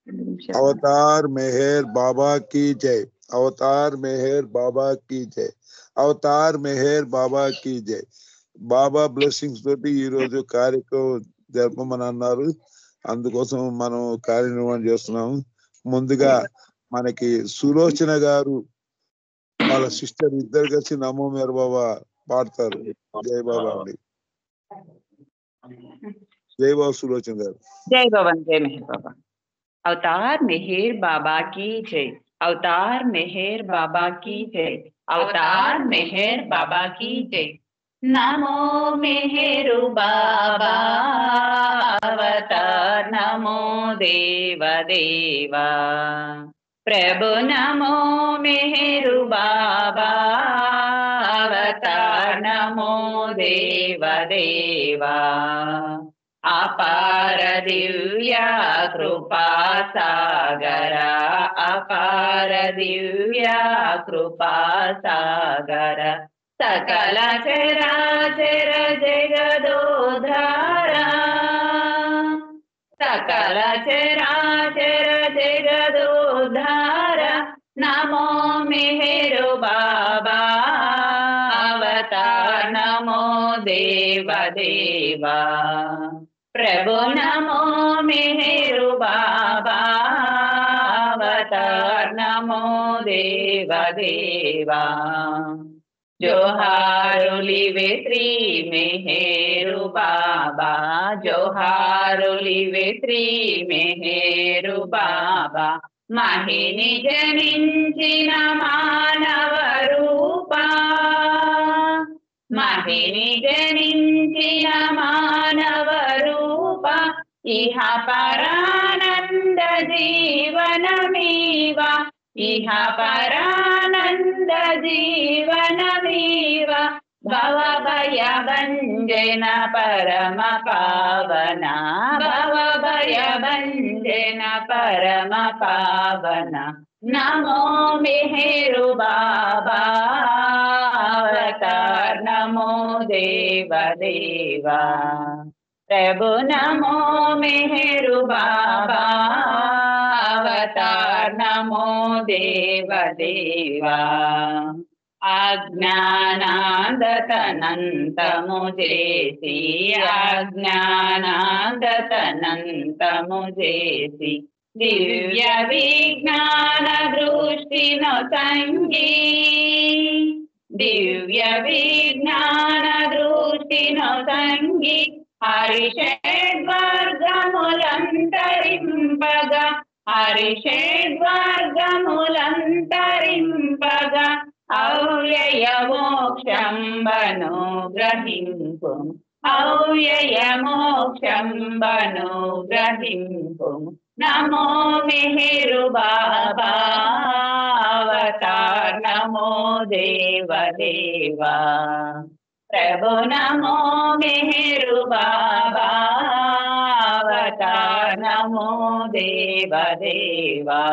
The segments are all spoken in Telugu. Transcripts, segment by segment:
अवतार मेहर बाबा की जय, अवतार मेहर बाबा की जय, అవతార్ మెహర్ బాబా కీ జై. బాబా బ్లెస్సింగ్స్ తోటి ఈ రోజు కార్యక్రమం జరపమని అన్నారు, అందుకోసం మనం కార్యనిర్వహణ చేస్తున్నాము. ముందుగా మనకి సులోచన గారు వాళ్ళ సిస్టర్ ఇద్దరు కలిసి నమో మేర బాబా పాడతారు. జై బాబా అండి. జై బాబా సులోచన గారు. జై బాబా, జై మెహర్ బాబా. अवतार मेहर बाबा की जय, अवतार मेहर बाबा की जय, अवतार मेहर बाबा की जय. नमो मेहरु बाबा अवतार, नमो देव देवा प्रभु, नमो मेहरु बाबा अवतार, नमो देव देवा. अपार दिव्य कृपा सागर, अपार दिव्य कृपा सागर, सकल चराचर जगदोद्धारा, सकल चराचर जगदोद्धारा. नमो मेहरु बाबा अवतार, नमो देव देवा प्रभु, नमो मेहरु बाबा अवतार, नमो देव देवा. जोहारुलिवे श्री मेहरु बाबा, जोहारुलिवे श्री मेहरु बाबा. महिनि जनिंचिन मानव रूपा, महिनि जनिंचिन मानव रूपा. इह परानंद जीवनमीव, इह परानंद जीवनमीव. भव भय भंजन परम पावना, भव भय भंजन परम पावना. नमो मेहरु बाबा अवतार, नमो देव देवा प्रभु, नमो मेहरु बाबा अवतार, नमो देव देवा. अज्ञानांधतनंतमु जेसी, अज्ञानांधतनंतमु जेसी. दिव्य विज्ञान दृष्टि नो संगी, दिव्य विज्ञान दृष्टि नो संगी. हरिषड्वर्गमुलंतरिंपगा, हरिषड्वर्गमुलंतरिंपगा. अव्यय मोक्षं वनुग्रहिंपुं, अव्यय मोक्षं वनुग्रहिंपुं. नमो मेहरु बाबा अवतार, नमो देव देवा प्रभु, नमो मेहरु बाबा अवतार, नमो देव देवा.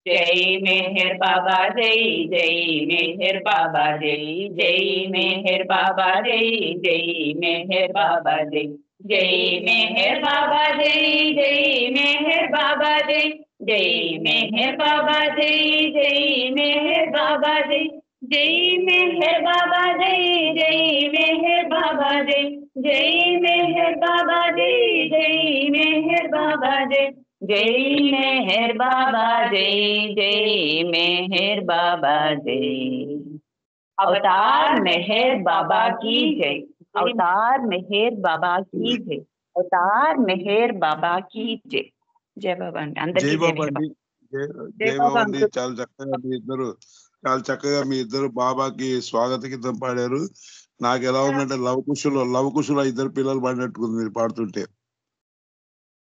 जय मेहर बाबा जय, जय मेहर बाबा जय, जय मेहर बाबा जय, जय मेहर बाबा जय, जय मेहर बाबा जय, जय मेहर बाबा जय, जय मेहर बाबा जय, जय मेहर बाबा जय, जय मेहर बाबा जय, जय मेहर बाबा जय, जय मेहर बाबा जय, जय मेहर बाबा जय, जय मेहर बाबा जय, जय मेहर बाबा जय. अवतार मेहर बाबा की जय, अवतार मेहर बाबा की जय, अवतार मेहर बाबा की जय. जय बाबा अंदर జై की బాబా అండి. జై బాబా అండి. చాలా చక్కగా మీ ఇద్దరు బాబాకి స్వాగత గీతం పాడారు. నాకు ఎలా ఉందంటే లవకుశుల ఇద్దరు పిల్లలు పాడినట్టుకుంది మీరు పాడుతుంటే.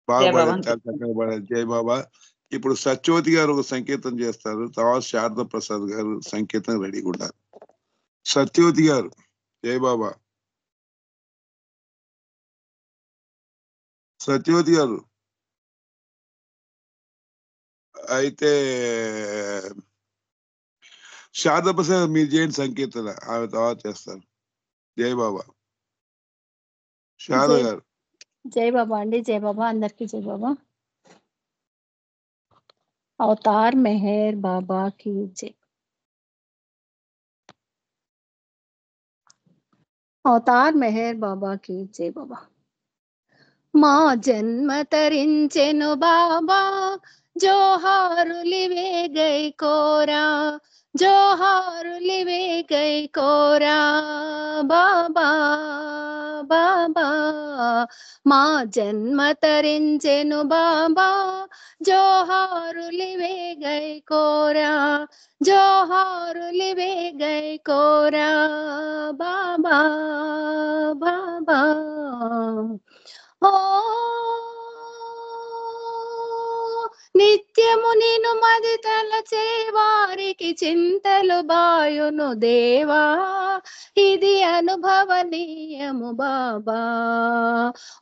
బాగా పాడారు, చాలా చక్కగా పాడారు. జై బాబా. ఇప్పుడు సత్యవతి గారు ఒక సంకేతం చేస్తారు, తర్వాత శారద ప్రసాద్ గారు సంకేతం రెడీగా ఉంటారు. సత్యవతి గారు. జై బాబా. సత్యవతి గారు అయితే శారద ప్రసాద్ మీరు చేయండి సంకేతం, ఆమె తర్వాత చేస్తారు. జై బాబా. శారద గారు. జై బాబా అండి. జై బాబా, అందరికి జై బాబా. अवतार मेहर बाबा की जय। अवतार मेहर बाबा की जय बाबा। మా జన్మ తరించెను బాబా జోహారులివే గై కోరా జోహారులివే గై కోరా బాబా బాబా మా జన్మ తరించెను బాబా జోహారులివే గై కోరా జోహారులివే గై కోరా బాబా బాబా ఓ నిత్యము నిన్ను మది తలచే వారికి చింతలు బాయును దేవా ఇది అనుభవనీయము బాబా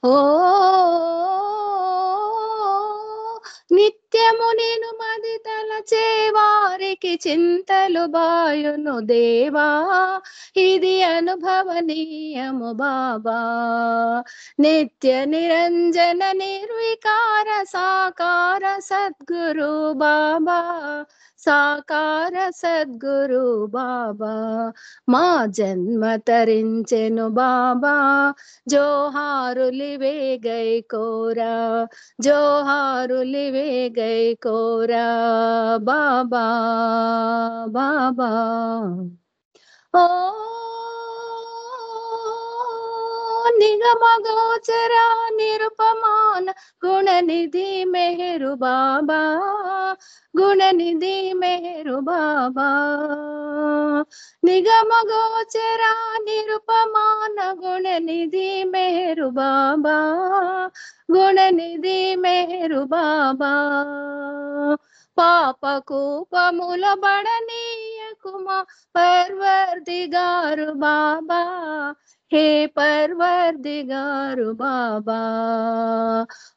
ఓ నిత్యము నిన్ను మది తలచే వారికి చింతలు బాయును దేవా ఇది అనుభవనీయము బాబా నిత్య నిరంజన నిర్వికార సాకార సద్గురు బాబా సాకార సద్గురు బాబా మా జన్మ తరించెను బాబా జోహారులివే గై కోరా జోహారులివే గై కోరా బాబా బాబా ఓ నిగమ గోచర నిరుపమాన గుణనిధి మెహరు బాబా గుణనిధి మెహరు బాబా నిగమ గోచర నిరుపమాన గుణనిధి మెహరు బాబా గుణనిధి మెహరు బాబా పాప కూపముల బడనీయకుమా పర్వర్దిగారు బాబా హే పర్వర్దిగారు బాబా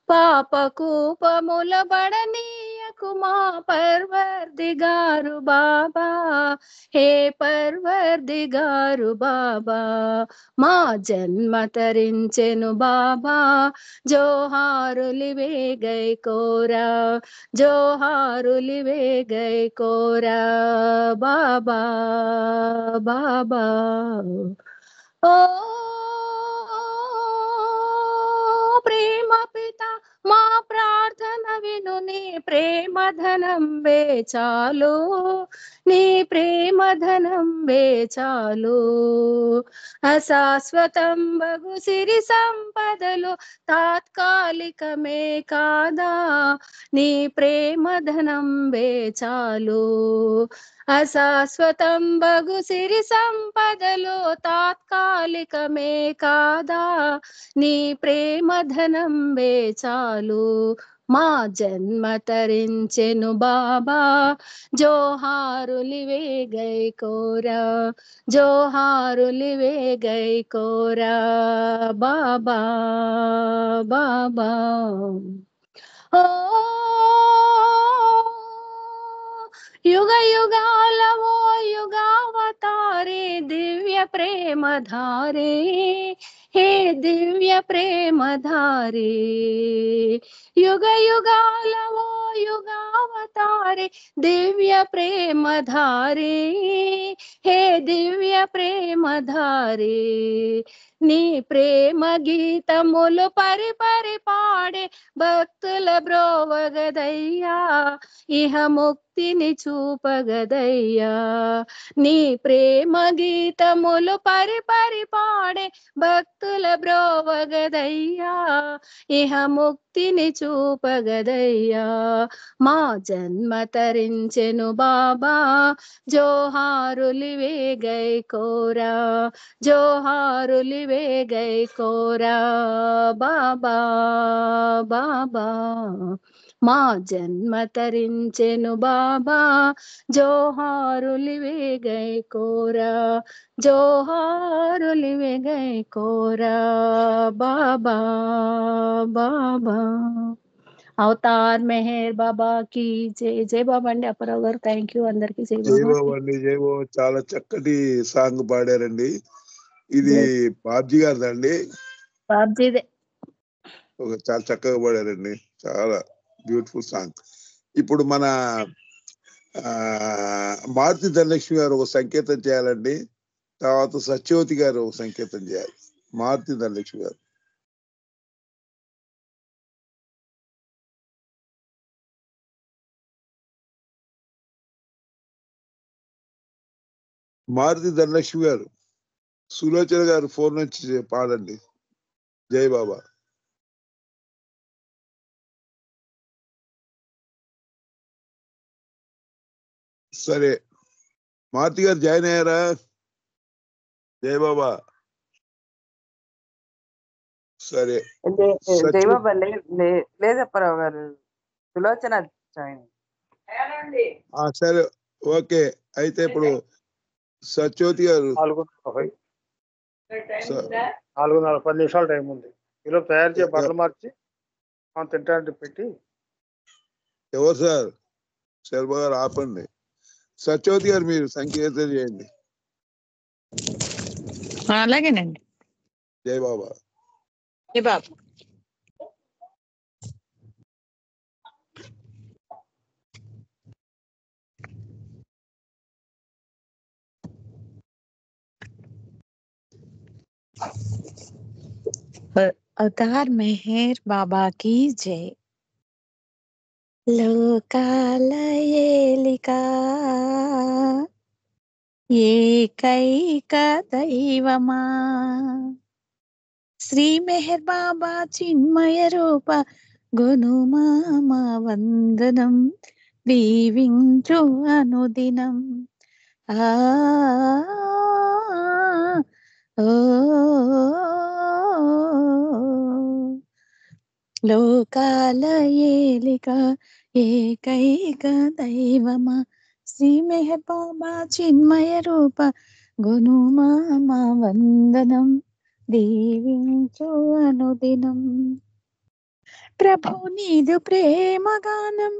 పాప కూపముల బడనీయకుమా పర్వర్దిగారు బాబా హే పర్వర్దిగారు బాబా మా జన్మ తరించెను బాబా జోహారులివే గై కోరా జోహారులివే గై కోరా బాబా బాబా ఓ ప్రేమ పిత మా ప్రార్థన విను నీ ప్రేమ ధనం చాలు నీ ప్రేమ ధనం చాలు అశాశ్వతం బగు సిరి సంపదలు తాత్కాలికమే కాదా నీ ప్రేమ ధనం చాలు అశాశ్వతం బగు సిరి సంపదలు తాత్కాలికమే కాదా నీ ప్రేమ ధనం చాలు మా జన్మ తరించెను బాబా జోహారులివే గై కోరా జోహారులివే గై కోరా బాబా బాబా ఓ యుగ యుగాల ఓ యుగావతారే దివ్య ప్రేమ ధారే హే దివ్య ప్రేమ ధారే యుగ యుగాల ఓ యుగావతారే దివ్య ప్రేమ ధారే హే దివ్య ప్రేమ ధారే నీ ప్రేమ గీతములు పరి పరి పాడే భక్తుల బ్రోవగదయ్యా ఇహ ముక్తిని చూపగదయ్యా నీ ప్రేమ గీతములు పరి పరి పాడే భక్తుల బ్రోవగదయ్యా ఇహ ముక్తిని చూపగదయ్యా మా జన్మ తరించెను బాబా జోహారులివే గై కోరా జోహారులివే గై కోరా బాబా బాబా మా జన్మ తరించెను బాబా జోహారులివే గై కోరా జోహారులివే గై కోరా బాబా బాబా అవతార్ మెహర్ బాబా కి జై జై బాబా అండి అప్పారావు గారు థ్యాంక్ యూ అందరికి జై జై బాబా బాబు అండి, జై బాబు. చాలా చక్కటి సాంగ్ పాడారండి. ఇది బాబ్జీ గారిదండి. బాబ్జీదే చాలా చక్కగా పాడారండి, చాలా బ్యూటిఫుల్ సాంగ్. ఇప్పుడు మన మారుతి ధనలక్ష్మి గారు ఒక సంకేతం చేయాలండి. తర్వాత సత్యవతి గారు ఒక సంకేతం చేయాలి. మారుతి ధనలక్ష్మి గారు. మారుతి ధనలక్ష్మి గారు, సులోచన గారు ఫోన్ నుంచి పాడండి జై బాబా. సరే, మారుతి గారు జాయిన్ అయ్యారా? జై బాబా. సరే, జై బాబా లేదప్పారావు గారు, సులోచన సరే, ఓకే. అయితే ఇప్పుడు సత్యవతి గారు 4:10 నిమిషాలు టైం ఉంది. ఈలోపు తయారు చేయ బట్టలు మార్చి తింటానికి పెట్టి. ఎవరు సార్? శర్మ గారు ఆపండి. సత్యవతి గారు మీరు సంకేతం చేయండి. అలాగేనండి. జై బాబా. జై బాబా. अवतार मेहर बाबा की जय. लोकालयेलिका ఏకైక దైవమా శ్రీ మెహర్ బాబా చిన్మయ రూప గునుమామ వందనం దీవించు అనుదినం. లోకాల ఏలిక ఏకైక దైవమా శ్రీ మెహర్ బాబా చిన్మయ రూప గునుమామ వందనం దీవించు అనుదినం. ప్రభు నీదు ప్రేమగానం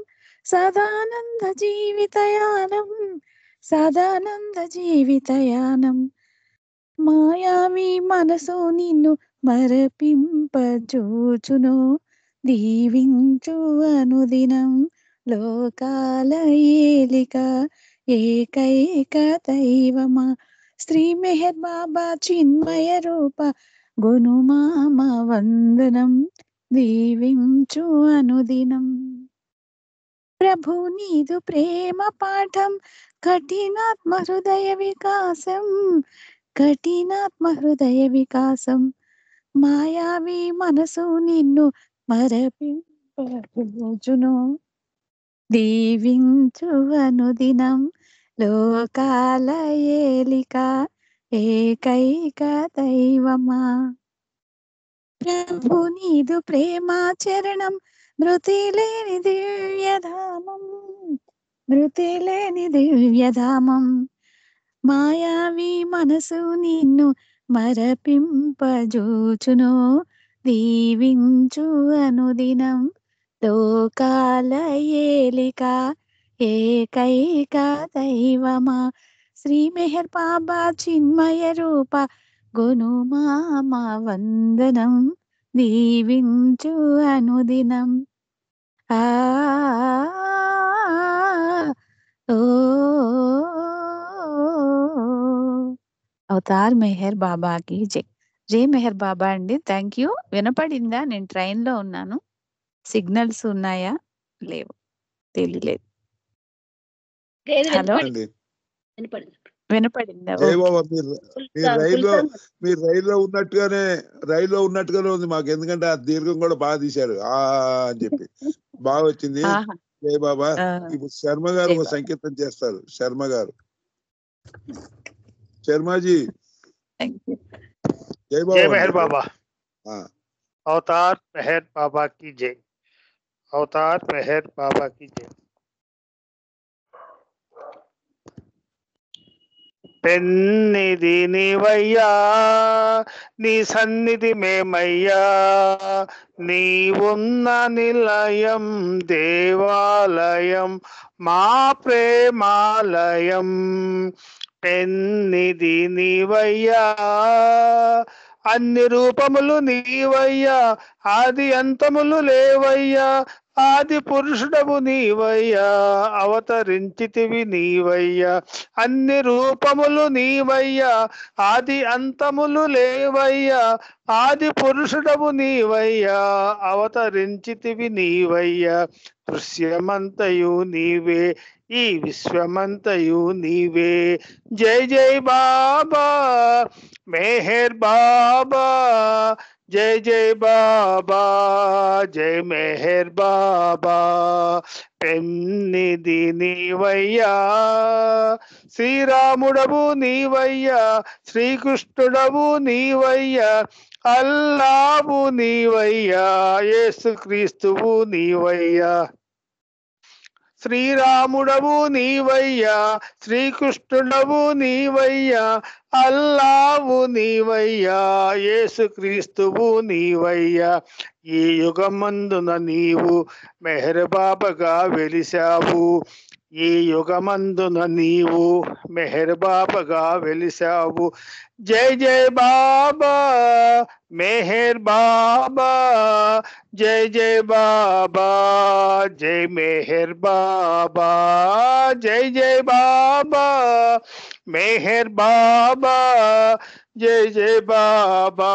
సదానంద జీవితయానం సదానంద జీవితయానం. మాయావి మనసు నిన్ను మరపింపజూచును దీవించు అనుదినం. లోకాల ఏలిక ఏకైక దైవమా శ్రీ మెహర్ బాబా చిన్మయ రూప గునుమామ వందనం దీవించు అనుదినం. ప్రభు నీదు ప్రేమ పాఠం కఠినాత్మ హృదయ వికాసం కఠినాత్మ హృదయ వికాసం. మాయావి మనసు నిన్ను మరపింపజూచును దీవించు అనుదినం. లోకాల ఏలిక ఏకైక దైవమా ప్రభు నీదు ప్రేమాచరణం మృతి లేని దివ్యధామం మృతి లేని దివ్యధామం. మాయావి మనసు నిన్ను మరపింపజూచును దీవించు అనుదినం. లోకాల ఏలిక ఏకైక దైవమా శ్రీ మెహర్ బాబా చిన్మయ రూప గునుమామ వందనం దీవించు అనుదినం. అవతార్ మెహర్ బాబాకి జై. జై మెహర్ బాబా అండి. Thank you. వినపడిందా? నేను ట్రైన్ లో ఉన్నాను. సిగ్నల్స్ ఉన్నాయా? లేవు, తెలియలేదు. హలో, వినపడిందా? జై బాబా. మీరు రైల్లో ఉన్నట్టుగానే ఉంది మాకు. ఎందుకంటే ఆ దీర్ఘం కూడా బాగా తీశారు అని చెప్పి బాగా వచ్చింది. జై బాబా. ఇప్పుడు శర్మ గారు ఒక సంకేతం చేస్తారు. శర్మ గారు, శర్మాజీ. జై బాబా. జై మెహర్ బాబా. అవతార్ మెహర్ బాబా की जय. అవతార్ మెహర్ బాబా की जय. పెన్నిది నీవయ్యా నీ సన్నిధి మేమయ్యా నీవున్న నిలయం దేవాలయం మా ప్రేమాలయం. పెన్నిది నీవయ్యా అన్ని రూపములు నీవయ్యా ఆది అంతములు లేవయ్యా ఆది పురుషుడవు నీవయ్యా, అవతరించితివి నీవయ్యా, అన్ని రూపములు నీవయ్యా, ఆది అంతములు లేవయ్యా, ఆది పురుషుడవు నీవయ్యా, అవతరించితివి నీవయ్యా, దృశ్యమంతయు నీవే, ఈ విశ్వమంతయు నీవే. జై జై బాబా మెహర్ బాబా, జై జై బాబా, జై మెహర్ బాబా. పెన్నిది నీవయ్యా, శ్రీరాముడవు నీవయ్యా, శ్రీకృష్ణుడవు నీవయ్యా, అల్లావు నీవయ్యా, యేసుక్రీస్తువు నీవయ్యా. శ్రీరాముడవు నీవయ్యా, శ్రీకృష్ణుడవు నీవయ్యా, అల్లావు నీవయ్యా, యేసుక్రీస్తువు నీవయ్యా. ఈ యుగమందున నీవు మెహర్ బాబాగా వెలిశావు, ఈ యుగమందున నీవు మెహర్ బాబాగా వెలిశావు. జై జై బాబా మెహర్ బాబా, జై జై బాబా, జై మెహర్ బాబా, జై జై బాబా మెహర్ బాబా, జై జై బాబా,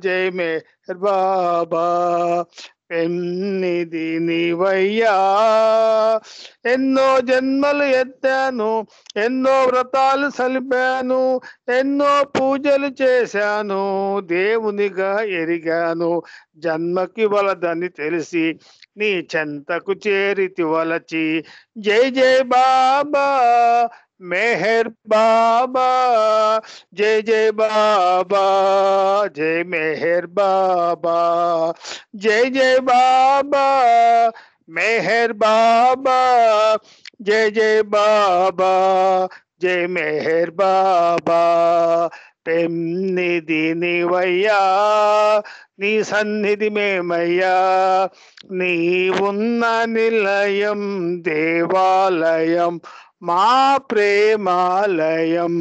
జై మెహర్ బాబా. పెన్నిది నీవయ్యా, ఎన్నో జన్మలు ఎత్తాను, ఎన్నో వ్రతాలు సలిపాను, ఎన్నో పూజలు చేశాను, దేవునిగా ఎరిగాను, జన్మకి వలదని తెలిసి నీ చెంతకు చేరితి వలచి. జై జై బాబా మెహర్ బాబా, జై జై బాబా, జై మెహర్ బాబా, జై జై బాబా మెహర్ బాబా, జై జై బాబా, జై మెహర్ బాబా. పెన్నిది నీవయ్యా, నీ సన్నిధి మేమయ్యా, నీవున్న నిలయం దేవాలయం, మా ప్రేమాలయం.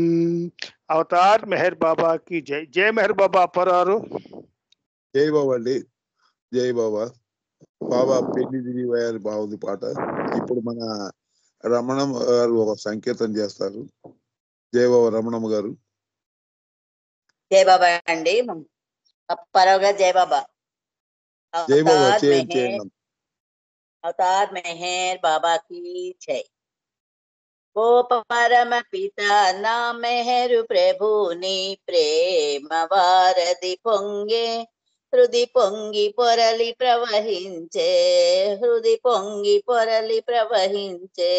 అవతార్ మెహర్ బాబా కి జై. జై మెహర్ బాబా అప్పరారు. జై బాబా అండి, జై బాబా. బాబా పెళ్లి అని బాగుంది పాట. ఇప్పుడు మన రమణమ్మ గారు ఒక సంకేతం చేస్తారు. జై బాబా రమణమ్మ గారు. జై బాబా అండి, అప్పారావు గారు. జై బాబా. జై బాబా చేయండి. అవతార్ మెహర్ బాబా కి జై. ఓ పరమ పితా నా మెహరు ప్రభు, నీ ప్రేమ వారధి పొంగే, హృది పొంగి పొరలి ప్రవహించే, హృది పొంగి పొరలి ప్రవహించే.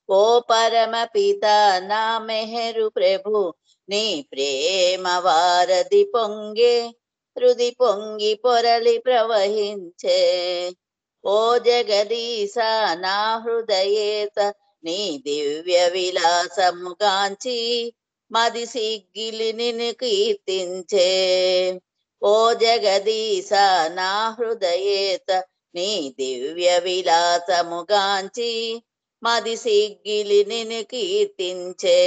ఓ పరమ పితా నా మెహరు ప్రభు, నీ ప్రేమ వారధి పొంగే, హృది పొంగి పొరలి ప్రవహించే. ఓ జగదీశ నా హృదయేత, నీ దివ్య విలాసముగాంచి మది సిగ్గిలి నిన్ను కీర్తించే. ఓ జగదీశ నా హృదయేత, నీ దివ్య విలాసముగాంచి మది సిగ్గిలి నిన్ను కీర్తించే.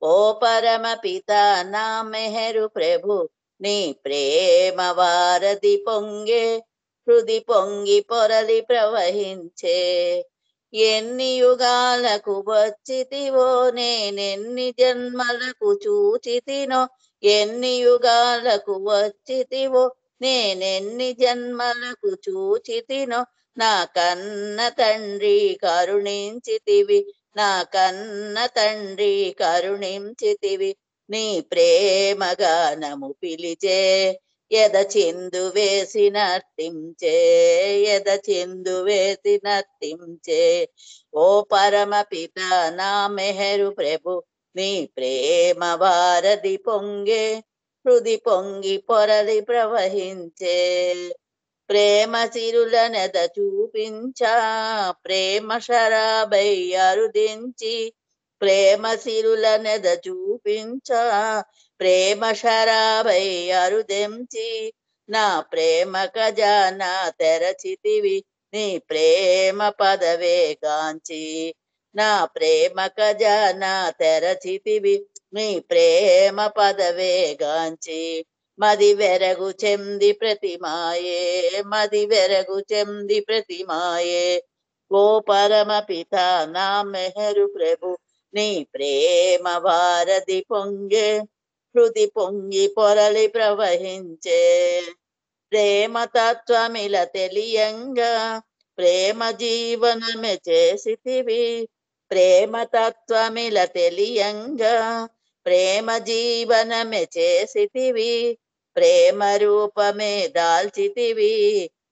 ఓ పరమ పితా నా మెహరు ప్రభు, నీ ప్రేమ వారధి పొంగే, హృది పొంగి పొరలి ప్రవహించే. ఎన్ని యుగాలకు వచ్చితివో, నేనెన్ని జన్మలకు చూచితినో, ఎన్ని యుగాలకు వచ్చితివో, నేనెన్ని జన్మలకు చూచితినో, నా కన్న తండ్రి కరుణించితివి, నా కన్న తండ్రి కరుణించితివి. నీ ప్రేమ గానము పిలిచే, ఎద చిందు వేసి నర్తించే, ఎద చిందు వేసి నర్తించే. ఓ పరమ పిత నా మెహరు ప్రభు, నీ ప్రేమ వారధి పొంగే, హృది పొంగి పొరలి ప్రవహించే. ప్రేమ సిరుల నెద చూపించా, ప్రేమ శరాబై అరుదించి, ప్రేమ సిరుల నెద చూపించా, ప్రేమ శరాబై అరుదెంచి. నా ప్రేమ ఖజానా తెరచితివి, నీ ప్రేమ పదవే గాంచి. నా ప్రేమ ఖజానా తెరచితివి, నీ ప్రేమ పదవే గాంచి. మది వెరగు చెంది ప్రతిమాయే మది వెరగు చెంది ప్రతిమాయే ఓ పరమ పిత నా మెహరు ప్రభు నీ ప్రేమ వారధి పొంగే హృది పొంగి పొరలి ప్రవహించే ప్రేమ తత్వమిల తెలియంగా ప్రేమ జీవనమే చేసితివి ప్రేమ తత్వమిల తెలియంగా ప్రేమ జీవనమే చేసితివి ప్రేమ రూపమే దాల్చితివి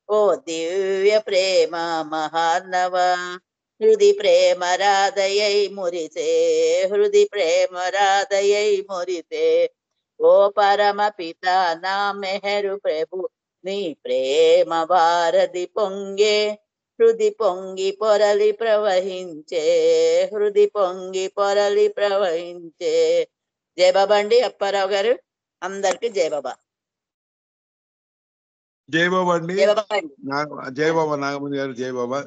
ఓ దివ్య ప్రేమ మహార్ణవ హృది ప్రేమ రాధయై మురిసే హృది ప్రేమ రాధయై మురిసే ఓ పరమ పిత నా మెహరు ప్రభు నీ ప్రేమ వారధి పొంగే హృది పొంగి పొరలి ప్రవహించే హృది పొంగి పొరలి ప్రవహించే జయ బాబా అండి అప్పారావు గారు అందరికి జయ బాబా జై బాబా అండి. జయ బాబా అండి జై బాబా నాగమణి గారు. జై బాబా.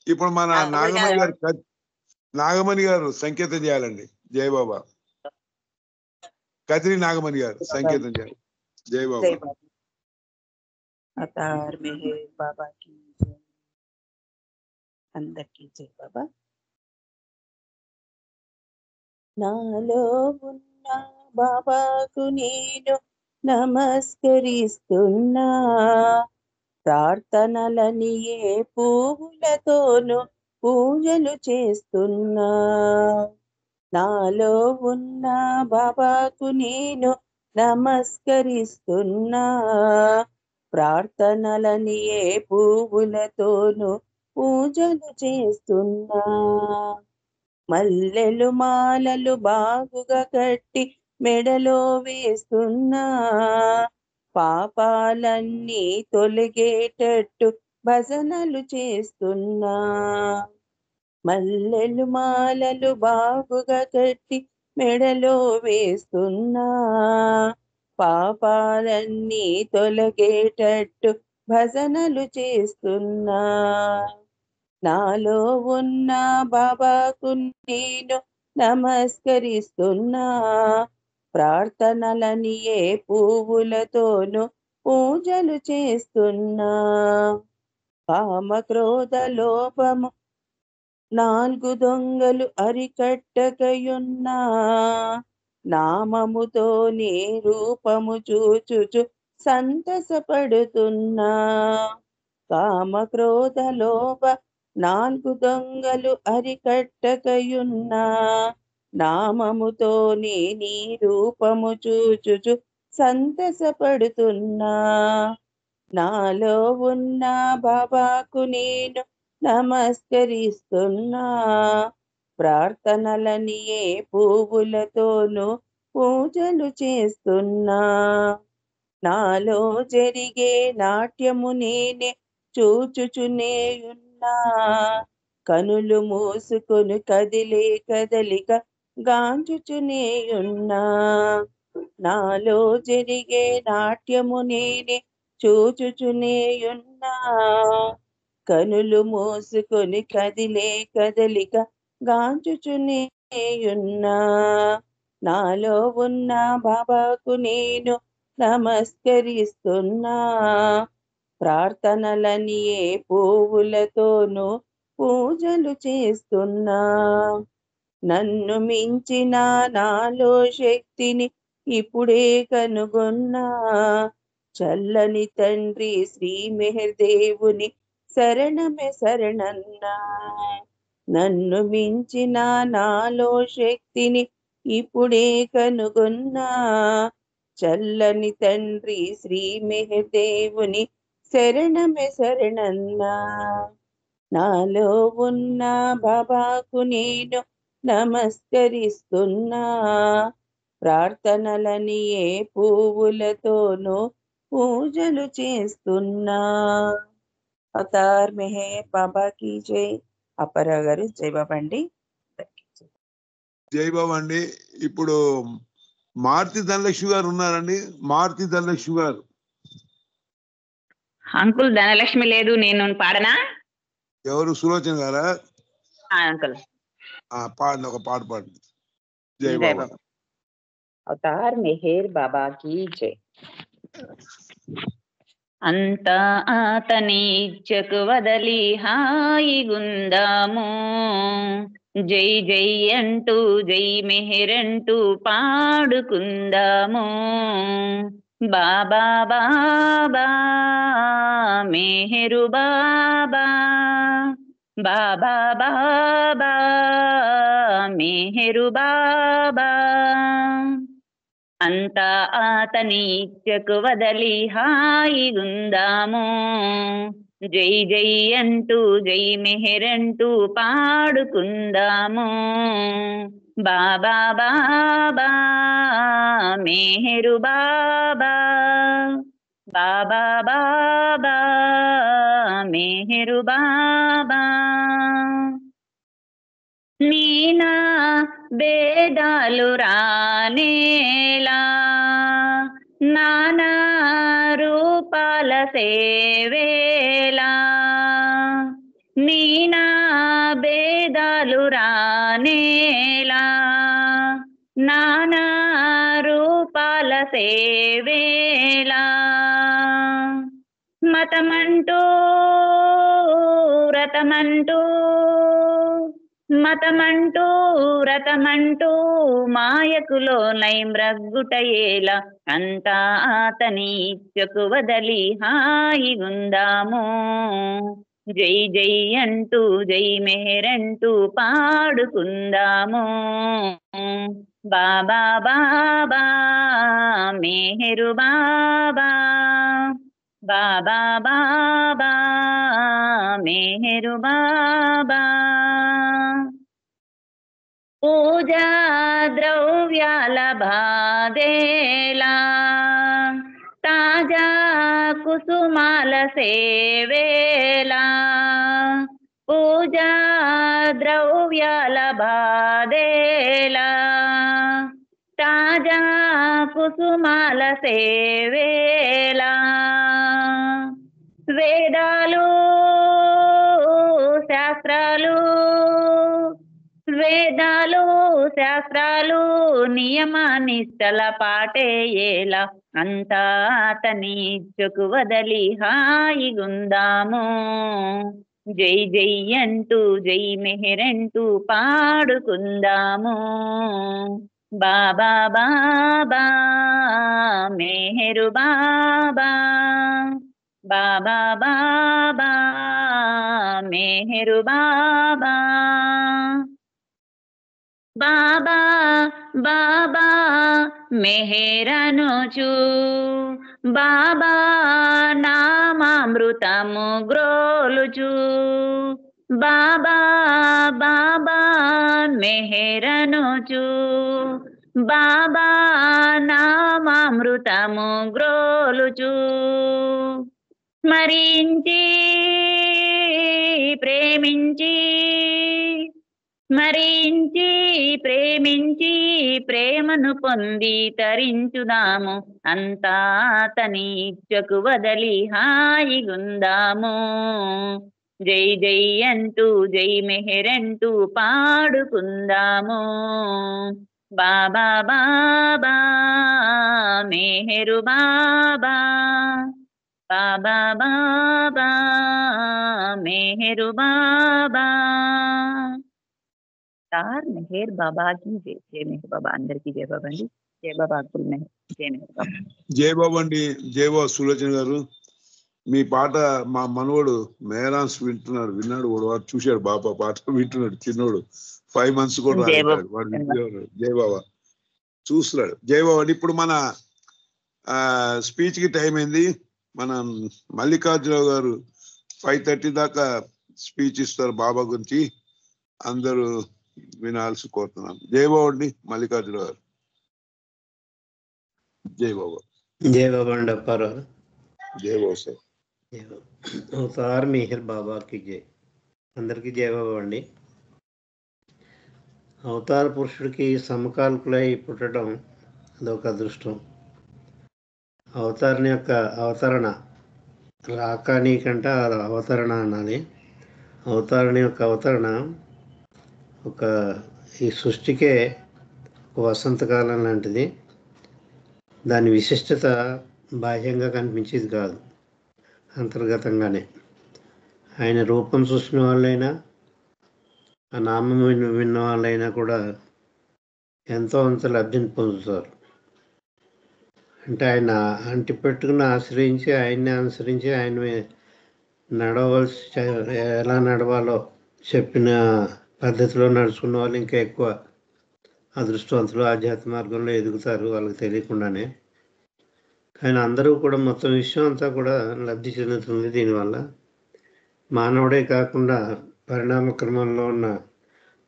ఇప్పుడు మన నాగమణి నాగమణి గారు సంకేతం చేయాలండి. జై బాబా. కదిరి నాగమణి గారు సంకేతం చేయాలి. జై బాబా. జై బాబా. అవతార్ మెహర్ బాబాకి జై. అందరికీ జై బాబా. నాలో ఉన్న బాబాకు నేను నమస్కరిస్తున్నా ప్రార్థనలని ఏ పువ్వులతోనూ పూజలు చేస్తున్నా నాలో ఉన్న బాబాకు నేను నమస్కరిస్తున్నా ప్రార్థనలని ఏ పువ్వులతోనూ పూజలు చేస్తున్నా మల్లెలు మాలలు బాగుగా కట్టి మెడలో వేస్తున్నా పాపాలన్నీ తొలగేటట్టు భజనలు చేస్తున్నా మల్లెలు మాలలు బాగుగా కట్టి మెడలో వేస్తున్నా పాపాలన్నీ తొలగేటట్టు భజనలు చేస్తున్నా నాలో ఉన్న బాబాకు నేను నమస్కరిస్తున్నా ప్రార్థనలని ఏ పువ్వులతోనూ పూజలు చేస్తున్నా కామ క్రోధ లోపము 4 దొంగలు అరికట్టకయున్నా నామముతో నీ రూపము చూచుచు సంతసపడుతున్నా కామ క్రోధ లోప 4 దొంగలు అరికట్టకయున్నా నామముతో నీ రూపము చూచుచు సంతసపడుతున్నా నాలో ఉన్న బాబాకు నేను నమస్కరిస్తున్నా ప్రార్థనలని ఏ పువ్వులతోనూ పూజలు చేస్తున్నా నాలో జరిగే నాట్యము నేనే చూచుచునేయున్నా కనులు మూసుకొని కదిలే కదలిక గాంచుచునేయున్నా నాలో జరిగే నాట్యము నేనే చూచుచునేయున్నా కనులు మూసుకొని కదిలే కదలిక గాంచుచునేయున్నా నాలో ఉన్న బాబాకు నేను నమస్కరిస్తున్నా ప్రార్థనలని ఏ పువ్వులతోనూ పూజలు చేస్తున్నా నన్ను మించిన నాలో శక్తిని ఇప్పుడే కనుగొన్నా చల్లని తండ్రి శ్రీ మెహర్ దేవుని శరణమే శరణన్నా నన్ను మించిన నాలో శక్తిని ఇప్పుడే కనుగొన్నా చల్లని తండ్రి శ్రీ మెహర్ దేవుని శరణమే శరణన్నా నాలో ఉన్న బాబాకు నేను నమస్కరిస్తున్నా ప్రార్థనలని ఏ పువ్వులతోనూ పూజలు చేస్తున్నా అవతార్ మెహర్ బాబాకి జై అప్పారావు గారు జై బాబా అండి జై బాబా అండి. ఇప్పుడు మారుతి ధనలక్ష్మి గారు ఉన్నారండి. మారుతి ధనలక్ష్మి గారు. అంకుల్ ధనలక్ష్మి లేదు, నేను పాడనా? ఎవరు? సులోచన గారా? అంకుల్ పాడండి, ఒక పాట పాడండి. జై బాబా. అవతార్ మెహర్ బాబా की जय. అంతా అతని ఇచ్చకు వదలి హాయిగుందాము. జై జై అంటూ జై మెహరంటూ పాడుకుందాము. బాబా బాబా మెహరు బాబా, బాబా బాబా మెహరు బాబా. అంతా అతని ఇచ్చకు వదలి హాయిగుందాము. జై జై అంటూ జై మెహరంటూ పాడుకుందాము. బాబా బాబా మెహరు బాబా, బాబా బాబా మెహరు బాబా. నీనా భేదాలు రానేలా, నానా రూపాల సేవేలా. నీనా భేదాలు రానేలా, నానా రూపాల సేవేలా. మతమంటూ రతమంటూ, మతమంటూ రతమంటూ మాయకులో నైమ్రగ్గుటయేలా. అంతా అతని ఇచ్చకు వదలి హాయిగుందాము. జై జై అంటూ జై మెహరంటూ పాడుకుందాము. బాబా బాబా మెహరు బాబా, బాబా బాబా మెహరు బాబా. పూజా ద్రవ్యాల బాదేలా, తాజా కుసుమాల సేవేలా. పూజా ద్రవ్యాల బాదేలా, తాజా కుసుమాల సేవేలా. వేదాలు శాస్త్రాలు, వేదాలు శాస్త్రాలు నియమ నిష్టల పాటేయేలా. అంతా అతని ఇచ్చకు వదలి హాయిగుందాము. జై జై అంటూ జై మెహరంటూ పాడుకుందాము. బాబా బాబా మెహరు బాబా, బాబా బాబా మెహరు బాబా. బాబా బాబా మెహరనుచు, బాబా నామామృతము గ్రోలుచు. బాబా బాబా మెహరనుచు, బాబా నామామృతము గ్రోలుచు. స్మరించి ప్రేమించి, స్మరించి ప్రేమించి ప్రేమను పొంది తరించుదాము. అంతా అతని ఇచ్చకు వదలి హాయిగుందాము. జై జై అంటూ జై మెహరంటూ పాడుకుందాము. బాబా బాబా మెహరు బాబా, బాబా బాబా మెహరు బాబా. तार मेहर बाबा की जय. जय मेहर बाबा అందరికి జయ బాబా అండి. జయ బాబా అకుల్ మెహర్. జయ మెహర్ బాబా. జయ బాబా అండి. జయ బాబా సులోచన గారు. మీ పాట మా మనవడు మేరాన్స్ వింటున్నాడు, విన్నాడు కూడా, వాడు చూశాడు బాబా పాట వింటున్నాడు. చిన్నోడు 5 months కూడా రాలేడు వాడు. జయ బాబా చూస్తున్నాడు. జయ బాబా అండి. ఇప్పుడు మన స్పీచ్ కి టైం అయింది. మన మల్లికార్జునరావు గారు 5:30 దాకా స్పీచ్ ఇస్తారు బాబా గురించి. అందరూ వినాల్సి కోరుతున్నాను. జయ బాబా అండి మల్లికార్జునరావు గారు. జయ బాబా. జయ బాబా అండి అప్పారావు. జయ బాబా సార్. అవతార్ మెహర్ బాబాకి జై. అందరికీ జయ బాబా అండి. అవతార పురుషుడికి సమకాలికులై పుట్టడం అదొక అదృష్టం. అవతారుని యొక్క అవతరణ రాకాని కంటే అవతరణ అనాలి. అవతారుని యొక్క అవతరణ ఈ సృష్టికే ఒక వసంతకాలం లాంటిది. దాని విశిష్టత బాహ్యంగా కనిపించేది కాదు, అంతర్గతంగానే. ఆయన రూపం చూసిన వాళ్ళైనా ఆ నామం విన్న వాళ్ళైనా కూడా ఎంతో అంత లబ్ధిని పొందుతారు. అంటే ఆయన అంటి పెట్టుకుని ఆశ్రయించి ఆయన్ని అనుసరించి ఆయన నడవలసి ఎలా నడవాలో చెప్పిన పద్ధతిలో నడుచుకున్న వాళ్ళు ఇంకా ఎక్కువ అదృష్టవంతులు, ఆధ్యాత్మ మార్గంలో ఎదుగుతారు వాళ్ళకి తెలియకుండానే. కానీ అందరూ కూడా మొత్తం విషయం అంతా కూడా లబ్ధి చెందుతుంది దీనివల్ల. మానవుడే కాకుండా పరిణామ క్రమంలో ఉన్న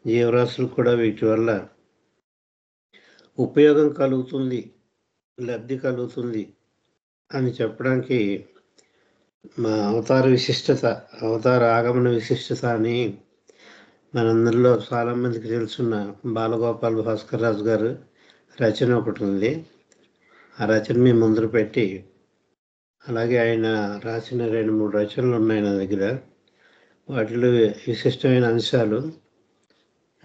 జీవరాశులు కూడా వీటి వల్ల ఉపయోగం కలుగుతుంది, లబ్ధి కలుగుతుంది అని చెప్పడానికి మా అవతార విశిష్టత, అవతార ఆగమన విశిష్టత అని మనందరిలో చాలామందికి తెలుసున్న బాలగోపాల్ భాస్కర్ రాజు గారు రచన ఒకటి ఉంది. ఆ రచన మీ ముందర పెట్టి, అలాగే ఆయన రాసిన 2-3 రచనలు ఉన్నాయి నా దగ్గర. వాటిలో విశిష్టమైన అంశాలు,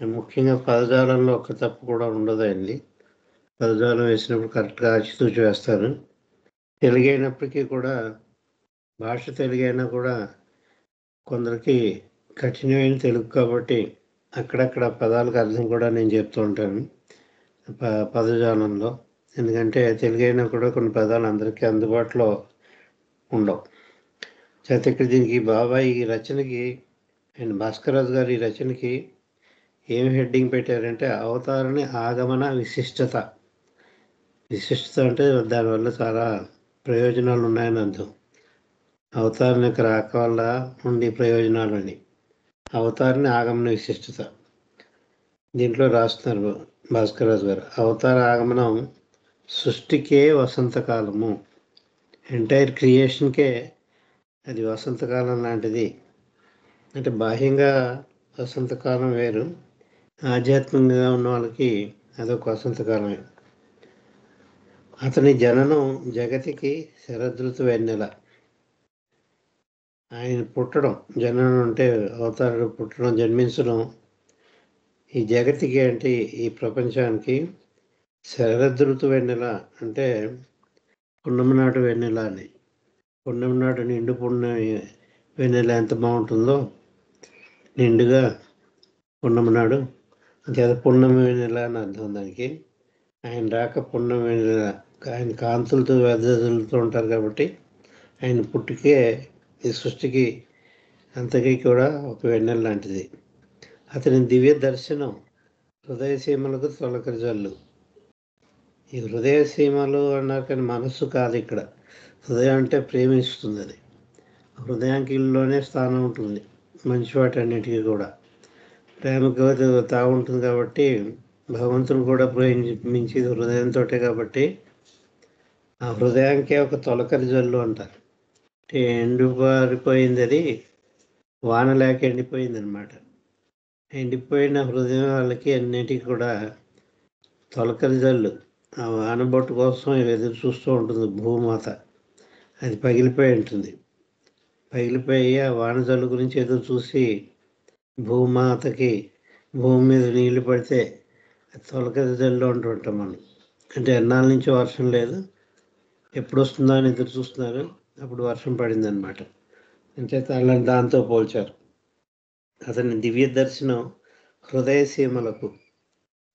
ముఖ్యంగా పదజాలంలో ఒక్క తప్పు కూడా ఉండదు ఆయనది. పదజాలం వేసినప్పుడు కరెక్ట్గా ఆచితూచి వేస్తారు. తెలుగైనప్పటికీ కూడా, భాష తెలుగైనా కూడా కొందరికి కఠినమైన తెలుగు కాబట్టి అక్కడక్కడ పదాలకు అర్థం కూడా నేను చెప్తూ ఉంటాను పదజాలంలో. ఎందుకంటే తెలుగైనా కూడా కొన్ని పదాలు అందరికీ అందుబాటులో ఉండవు. చేత ఇక్కడ దీనికి బాబాయ్ ఈ రచనకి, ఆయన భాస్కర్ రాజు గారు ఈ రచనకి ఏం హెడ్డింగ్ పెట్టారంటే అవతారణ ఆగమన విశిష్టత. విశిష్టత అంటే దానివల్ల చాలా ప్రయోజనాలు ఉన్నాయని అర్థం. అవతారణకు రాక వల్ల ఉండే ప్రయోజనాలని, అవతారణ ఆగమన విశిష్టత దీంట్లో రాస్తున్నారు భాస్కర్ రాజు గారు. అవతార ఆగమనం సృష్టికే వసంతకాలము, ఎంటైర్ క్రియేషన్కే అది వసంతకాలం లాంటిది. అంటే బాహ్యంగా వసంతకాలం వేరు, ఆధ్యాత్మికంగా ఉన్న వాళ్ళకి అదొక వసంతకాలమే. అతని జననం జగతికి శరదృతు వెన్నెల. ఆయన పుట్టడం, జననం అంటే అవతారుడు పుట్టడం, జన్మించడం ఈ జగతికి అంటే ఈ ప్రపంచానికి శరదృతు వెన్నెల అంటే పున్నమి నాడు వెన్నెల అని. పున్నమి నాడు నిండు పున్నమి వెన్నెల ఎంత బాగుంటుందో, నిండుగా పున్నమి నాడు అంతే పున్నమి వెన్నెల అని అర్థం దానికి. ఆయన రాక పున్నమి వెన్నెల, ఆయన కాంతులతో వెదజల్లుతూ ఉంటారు కాబట్టి ఆయన పుట్టుకే ఈ సృష్టికి అంతకీ కూడా ఒక వెన్నెల లాంటిది. అతని దివ్య దర్శనం హృదయ సీమలకు తొలకరి జల్లు. ఈ హృదయ సీమలు అన్నారు కానీ మనస్సు కాదు ఇక్కడ. హృదయం అంటే ప్రేమిస్తుంది. అది హృదయాంకిలోనే స్థానం ఉంటుంది మంచి వాటన్నిటికీ కూడా. ప్రేమకు తాగుంటుంది కాబట్టి భగవంతుడు కూడా ప్రేమించేది హృదయంతో కాబట్టి ఆ హృదయానికే ఒక తొలకరి జల్లు అంటారు. ఎండిపారిపోయింది, అది వాన లేక ఎండిపోయింది అనమాట. ఎండిపోయిన హృదయం వాళ్ళకి అన్నిటికీ కూడా తొలకరి జల్లు. ఆ వానబొట్టు కోసం ఎదురు చూస్తూ ఉంటుంది భూమాత. అది పగిలిపోయి ఉంటుంది. పగిలిపోయి ఆ వాన జల్లు గురించి ఎదురు చూసి భూమాతకి భూమి మీద నీళ్లు పడితే తొలకరి జల్లు అంటుంటాం మనం. అంటే ఎన్నాళ్ళ నుంచి వర్షం లేదు, ఎప్పుడు వస్తుందో అని ఎదురు చూస్తున్నారు, అప్పుడు వర్షం పడిందనమాట. అంటే అలాంటి దాంతో పోల్చారు. అతని దివ్య దర్శనం హృదయ సీమలకు,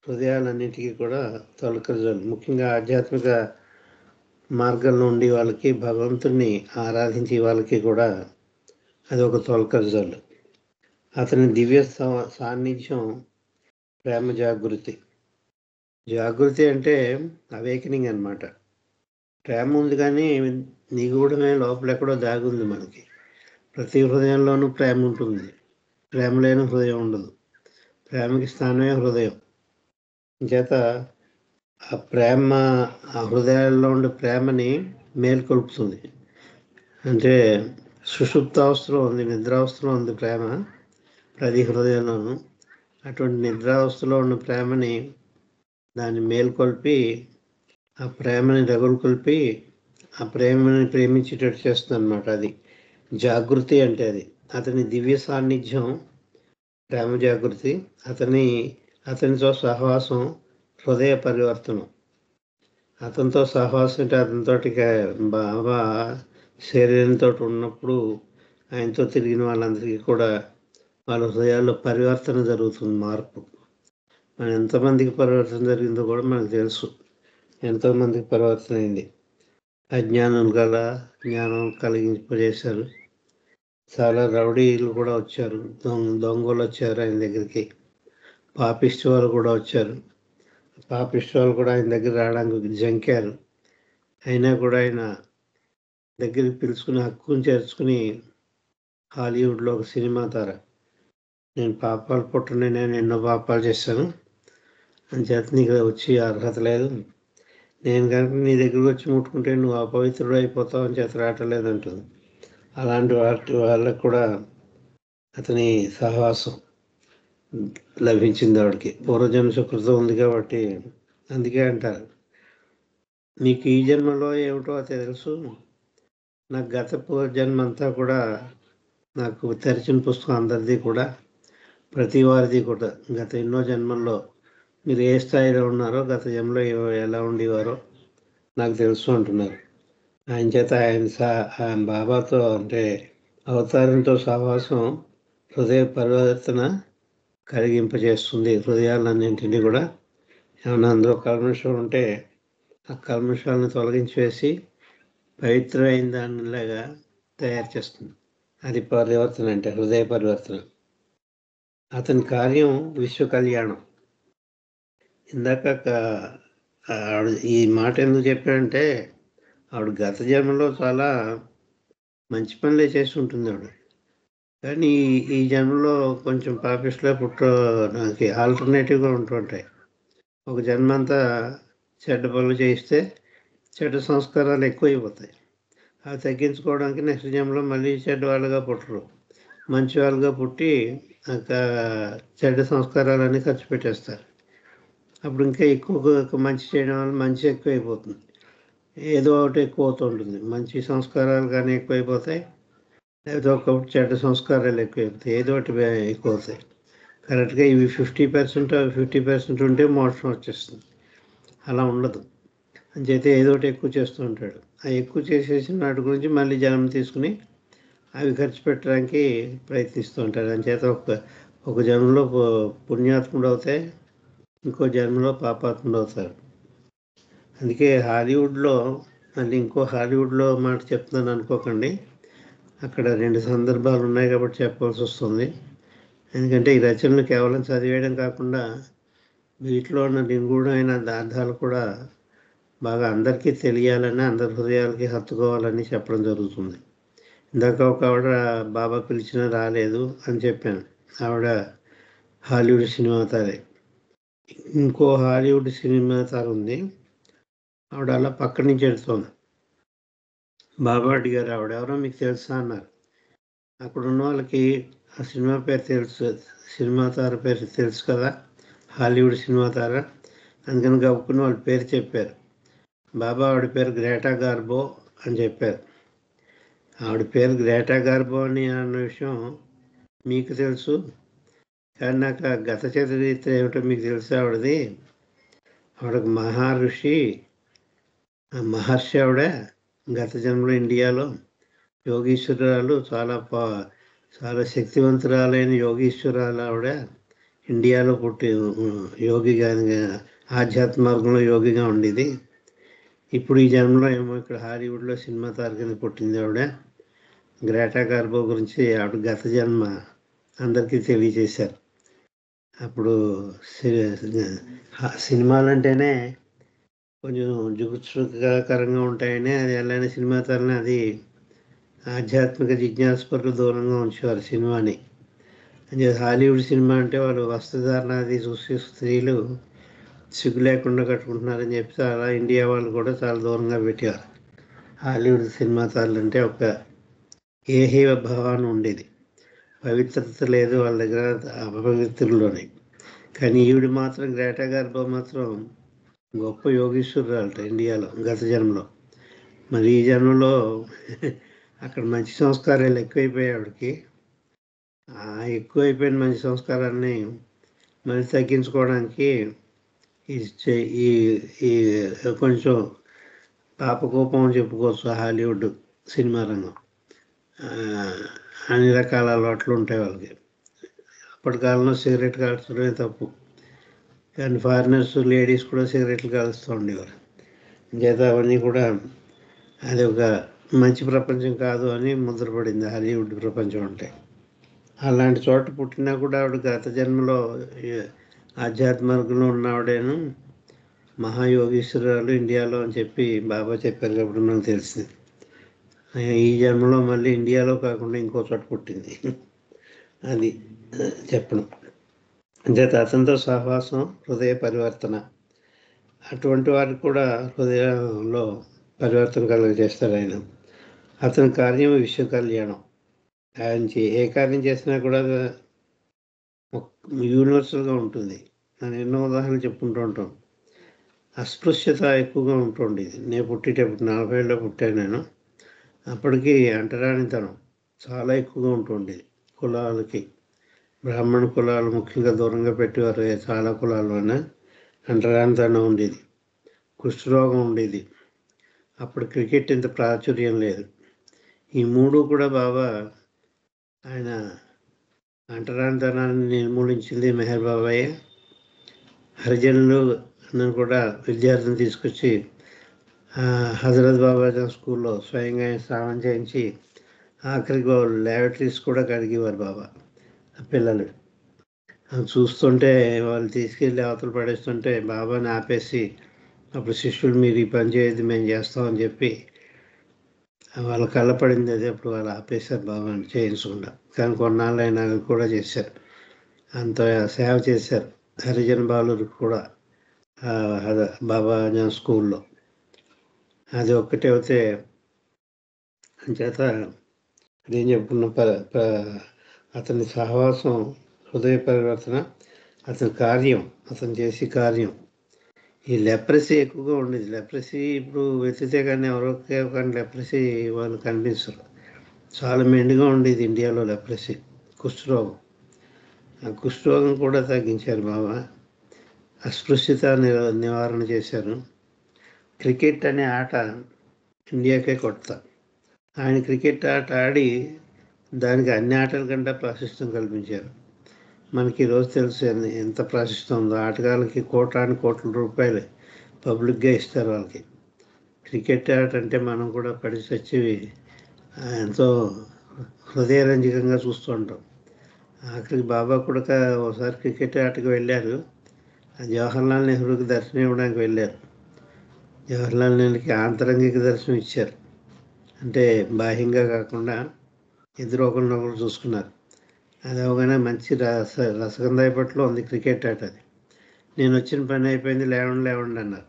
హృదయాలన్నింటికీ కూడా తొలకరి జల్లు. ముఖ్యంగా ఆధ్యాత్మిక మార్గంలో ఉండి వాళ్ళకి, భగవంతుని ఆరాధించే వాళ్ళకి కూడా అది ఒక తొలకరి జల్లు. అతని దివ్య సాన్నిధ్యం ప్రేమ జాగృతి. జాగృతి అంటే అవేకనింగ్ అనమాట. ప్రేమ ఉంది కానీ నిగూఢమే లోపల ఎక్కడో దాగి ఉంది మనకి. ప్రతి హృదయంలోనూ ప్రేమ ఉంటుంది, ప్రేమ లేని హృదయం ఉండదు. ప్రేమకి స్థానమే హృదయం. చేత ఆ ప్రేమ, ఆ హృదయాల్లో ఉండే ప్రేమని మేల్కొల్పుతుంది. అంటే సుషుప్తావస్థలో ఉంది, నిద్రావస్థలో ఉంది ప్రేమ ప్రతి హృదయంలోనూ. అటువంటి నిద్రావస్థలో ఉన్న ప్రేమని దాన్ని మేల్కొల్పి, ఆ ప్రేమని రగులుకొల్పి ఆ ప్రేమని ప్రేమించేటట్టు చేస్తుంది అనమాట. అది జాగృతి అంటే. అది అతని దివ్య సాన్నిధ్యం ప్రేమ జాగృతి. అతనితో సహవాసం హృదయ పరివర్తనం. అతనితో సహవాసం అంటే అతనితో బాబా శరీరంతో ఉన్నప్పుడు ఆయనతో తిరిగిన వాళ్ళందరికీ కూడా వాళ్ళ హృదయాల్లో పరివర్తన జరుగుతుంది, మార్పు. మన ఎంతమందికి పరివర్తన జరిగిందో కూడా మనకు తెలుసు. ఎంతోమందికి పరివర్తన అయింది. అజ్ఞానం గల జ్ఞానం కలిగింపజేశారు. చాలా రౌడీలు కూడా వచ్చారు, దొంగలు వచ్చారు ఆయన దగ్గరికి, పాపిష్టి వాళ్ళు కూడా వచ్చారు. పాపిష్టి వాళ్ళు కూడా ఆయన దగ్గర రావడానికి జంకారు. అయినా కూడా ఆయన దగ్గరికి పిలుచుకుని హక్కుని చేర్చుకుని హాలీవుడ్లో ఒక సినిమా తార, నేను పాపాలు పుట్టనే, నేను ఎన్నో పాపాలు చేశాను అని చేత నీకు వచ్చి అర్హత లేదు, నేను కనుక నీ దగ్గరికి వచ్చి ముట్టుకుంటే నువ్వు అపవిత్రుడు అయిపోతావు అని చేత రావట్లేదంటుంది. అలాంటి వాళ్ళకు కూడా అతని సహవాసం లభించింది ఆవిడకి. పూర్వజన్మ సుకృతం ఉంది కాబట్టి. అందుకే అంటారు, నీకు ఈ జన్మలో ఏమిటో తెలుసు, నాకు గత పూర్వజన్మ అంతా కూడా నాకు తెరిచిన పుస్తకం అందరిది కూడా, ప్రతి వారిది కూడా. గత ఎన్నో జన్మల్లో మీరు ఏ స్థాయిలో ఉన్నారో, గత జన్మలో ఎలా ఉండేవారో నాకు తెలుసు అంటున్నారు. ఆయన చేత ఆయన బాబాతో అంటే అవతారంతో సహవాసం హృదయ పరివర్తన కలిగింపజేస్తుంది. హృదయాలన్నింటినీ కూడా ఏమన్నా అందులో కల్మషం ఉంటే ఆ కల్మషాలను తొలగించి వేసి పవిత్రమైన దానిలాగా తయారు చేస్తుంది. అది పరివర్తన అంటే హృదయ పరివర్తన. అతని కార్యం విశ్వ కళ్యాణం. ఇందాక ఆవిడ ఈ మాట ఎందుకు చెప్పాడంటే, ఆవిడ గత జన్మలో చాలా మంచి పనులే చేసి ఉంటుంది ఆవిడ. కానీ ఈ జన్మలో కొంచెం పాపిస్ట్లో పుట్టడానికి ఆల్టర్నేటివ్గా ఉంటుంటాయి. ఒక జన్మ అంతా చెడ్డ పనులు చేయిస్తే చెడ్డ సంస్కారాలు ఎక్కువైపోతాయి. అవి తగ్గించుకోవడానికి నెక్స్ట్ జన్మలో మళ్ళీ చెడ్డ వాళ్ళుగా పుట్టరు, మంచి వాళ్ళుగా పుట్టి చెడ్డ సంస్కారాలన్నీ ఖర్చు పెట్టేస్తారు. అప్పుడు ఇంకా ఎక్కువ మంచి చేయడం వల్ల మంచి ఎక్కువైపోతుంది, ఏదో ఒకటి ఎక్కువ అవుతుంటుంది. మంచి సంస్కారాలు కానీ ఎక్కువైపోతాయి, లేకపోతే ఒకప్పుడు చెడ్డ సంస్కారాలు ఎక్కువైపోతాయి, ఏదో ఒకటి ఎక్కువ అవుతాయి. కరెక్ట్గా ఇవి 50% 50% ఉంటే మోక్షం వచ్చేస్తుంది. అలా ఉండదు. అంచేతే ఏదో ఒకటి ఎక్కువ చేస్తూ ఉంటాడు. ఆ ఎక్కువ చేసేసిన వాటి గురించి మళ్ళీ జన్మ తీసుకుని అవి ఖర్చు పెట్టడానికి ప్రయత్నిస్తూ ఉంటాడు. అంచేత ఒక జన్మలో పుణ్యాత్ముడు అవుతాయి, ఇంకో జన్మలో పాపాత్ముడు అవుతారు. అందుకే హాలీవుడ్లో, మళ్ళీ ఇంకో హాలీవుడ్లో మాట చెప్తున్నాను అనుకోకండి, అక్కడ 2 సందర్భాలు ఉన్నాయి కాబట్టి చెప్పాల్సి వస్తుంది. ఎందుకంటే ఈ రచనలు కేవలం చదివేయడం కాకుండా వీటిలో ఉన్న నిగూఢమైన అర్థాలు కూడా బాగా అందరికీ తెలియాలని, అందరి హృదయాలకి హత్తుకోవాలని చెప్పడం జరుగుతుంది. ఇందాక ఒక ఆవిడ బాబా పిలిచినా రాలేదు అని చెప్పాను. ఆవిడ హాలీవుడ్ సినిమా తారే. ఇంకో హాలీవుడ్ సినిమా తార ఉంది, ఆవిడ అలా పక్క నుంచి వెళ్తుంది. బాబా అడిగారు, ఆవిడ ఎవరో మీకు తెలుసా అన్నారు. అక్కడ ఉన్న వాళ్ళకి ఆ సినిమా పేరు తెలుసు, సినిమా తార పేరు తెలుసు కదా, హాలీవుడ్ సినిమా తార. అందుకని గబుక్కుని వాళ్ళ పేరు చెప్పారు. బాబా ఆవిడ పేరు గ్రేటా గార్బో అని చెప్పారు. ఆవిడ పేరు గ్రేటా గార్బో అని అన్న విషయం మీకు తెలుసు, కానీ నాకు ఆ గత చరిత్ర ఏమిటో మీకు తెలుసు ఆవిడది. ఆవిడకు మహర్షి ఆవిడ గత జన్మలో ఇండియాలో యోగీశ్వరాలు, చాలా శక్తివంతురాలైన యోగీశ్వరాలు ఆవిడ. ఇండియాలో పుట్టి యోగిగా, ఆధ్యాత్మ మార్గంలో యోగిగా ఉండేది. ఇప్పుడు ఈ జన్మలో ఏమో ఇక్కడ హాలీవుడ్లో సినిమా తార కింద పుట్టింది ఆవిడ. గ్రేటా గార్బో గురించి ఆవిడ గత జన్మ అందరికీ తెలియజేశారు. అప్పుడు సినిమాలంటేనే కొంచెం జుగుత్సుకరంగా ఉంటాయని అది ఎలాంటి సినిమా తారని అది ఆధ్యాత్మిక జిజ్ఞాసపరులు దూరంగా ఉంచేవారు సినిమాని. అంటే హాలీవుడ్ సినిమా అంటే వాళ్ళు వస్త్రధారణ అది చూసి స్త్రీలు సిగ్గు లేకుండా కట్టుకుంటున్నారని చెప్పి చాలా ఇండియా వాళ్ళు కూడా చాలా దూరంగా పెట్టారు. హాలీవుడ్ సినిమా తారలు అంటే ఒక ఏహీవ భావాన్ని ఉండేది, పవిత్రత లేదు వాళ్ళ దగ్గర, అపవిత్రుల్లోనే. కానీ ఈవిడ మాత్రం, గ్రేటా గార్బో మాత్రం గొప్ప యోగీశ్వరురాలట ఇండియాలో గత జన్మలో. మరి ఈ జన్మలో అక్కడ మంచి సంస్కారాలు ఎక్కువైపోయాయి ఆవిడకి. ఎక్కువైపోయిన మంచి సంస్కారాన్ని మళ్ళీ తగ్గించుకోవడానికి ఈ ఈ కొంచెం పాపకోపం అని చెప్పుకోవచ్చు హాలీవుడ్ సినిమా రంగం. అన్ని రకాల అలవాట్లు ఉంటాయి వాళ్ళకి. అప్పటి కాలంలో సిగరెట్ కాల్చడమే తప్పు, కానీ ఫారినర్స్ లేడీస్ కూడా సిగరెట్లు కాలుస్తూ ఉండేవారు. చేత అవన్నీ కూడా అది ఒక మంచి ప్రపంచం కాదు అని ముద్రపడింది హాలీవుడ్ ప్రపంచం అంటే. అలాంటి చోట పుట్టినా కూడా ఆవిడ గత జన్మలో ఆధ్యాత్మికంలో ఉన్నవాడేను మహాయోగీశ్వరాలు ఇండియాలో అని చెప్పి బాబా చెప్పారు కాబట్టి మనకు తెలిసింది. ఈ జన్మలో మళ్ళీ ఇండియాలో కాకుండా ఇంకో చోట పుట్టింది, అది చెప్పడం. అంచేత అతనితో సహవాసం హృదయ పరివర్తన. అటువంటి వారికి కూడా హృదయంలో పరివర్తన కలుగజేస్తాడు ఆయన. అతని కార్యం విశ్వ కళ్యాణం. ఆయన ఏ కార్యం చేసినా కూడా యూనివర్సల్గా ఉంటుంది. నేను ఎన్నో ఉదాహరణలు చెప్పుకుంటూ ఉంటాం. అస్పృశ్యత ఎక్కువగా ఉంటుండేది. నేను పుట్టేటప్పుడు 40 ఏళ్ళలో పుట్టాను నేను. అప్పటికి అంటరానితనం చాలా ఎక్కువగా ఉంటుండేది. కులాలకి, బ్రాహ్మణ కులాలు ముఖ్యంగా దూరంగా పెట్టేవారు. చాలా కులాల్లోనే అంటరానితనం ఉండేది, కుష్ఠరోగం ఉండేది. అప్పుడు క్రికెట్ ఇంత ప్రాచుర్యం లేదు. ఈ మూడు కూడా బాబా ఆయన అంటరానితనాన్ని నిర్మూలించింది మెహర్ బాబాయ్. హరిజనులు కూడా విద్యార్థిని తీసుకొచ్చి హజరత్ బాబాజాన్ స్కూల్లో స్వయంగా స్నానం చేయించి ఆఖరికి ల్యాబరేటరీస్ కూడా కడిగేవారు బాబా. పిల్లలు చూస్తుంటే వాళ్ళు తీసుకెళ్ళి అవతల పడేస్తుంటే బాబాని ఆపేసి, అప్పుడు శిష్యులు మీరు ఈ పని చేయదు మేము చేస్తామని చెప్పి వాళ్ళ కళ్ళ పడింది. అది అప్పుడు వాళ్ళు ఆపేశారు బాబాని చేయించకుండా. కానీ కొన్నాళ్ళు అయినా కూడా చేశారు, అంత సేవ చేశారు హరిజన బాలురికి కూడా బాబాజాన్ స్కూల్లో. అది ఒక్కటే అయితే అంచేత అదేం చెప్పుకున్న అతని సహవాసం హృదయ పరివర్తన, అతని కార్యం, అతను చేసే కార్యం. ఈ లెప్రసీ ఎక్కువగా ఉండేది. లెప్రసీ ఇప్పుడు వెతికితే కానీ ఎవరికే కానీ లెప్రసీ వాళ్ళు కనిపించరు. చాలా మెండుగా ఉండేది ఇండియాలో లెప్రసీ, కుష్ఠరోగం. ఆ కుష్ఠరోగం కూడా తగ్గించారు బాబా. అస్పృశ్యత నివారణ చేశారు. క్రికెట్ అనే ఆట ఇండియాకే కొత్త. ఆయన క్రికెట్ ఆట ఆడి దానికి అన్ని ఆటల కంటే ప్రాశస్త్యం కల్పించారు. మనకి ఈరోజు తెలుసు ఎంత ప్రాశస్త్యం ఉందో. ఆటగాళ్ళకి కోట్ల రూపాయలు పబ్లిక్గా ఇస్తారు వాళ్ళకి. క్రికెట్ ఆట అంటే మనం కూడా పడి చచ్చి ఎంతో హృదయరంజకంగా చూస్తూ ఉంటాం. ఆఖరికి బాబా కూడా ఒకసారి క్రికెట్ ఆటకు వెళ్ళారు. జవహర్లాల్ నెహ్రూకి దర్శనం ఇవ్వడానికి వెళ్ళారు. జవహర్లాల్ నెహ్రూకి ఆంతరంగిక దర్శనం ఇచ్చారు. అంటే బాహ్యంగా కాకుండా ఇద్దరు ఒకరినొకరు చూసుకున్నారు. అది అవగానే మంచి రసగంధాయపట్లో ఉంది క్రికెట్ ఆట. అది నేను వచ్చిన పని అయిపోయింది, లేవండి అన్నారు.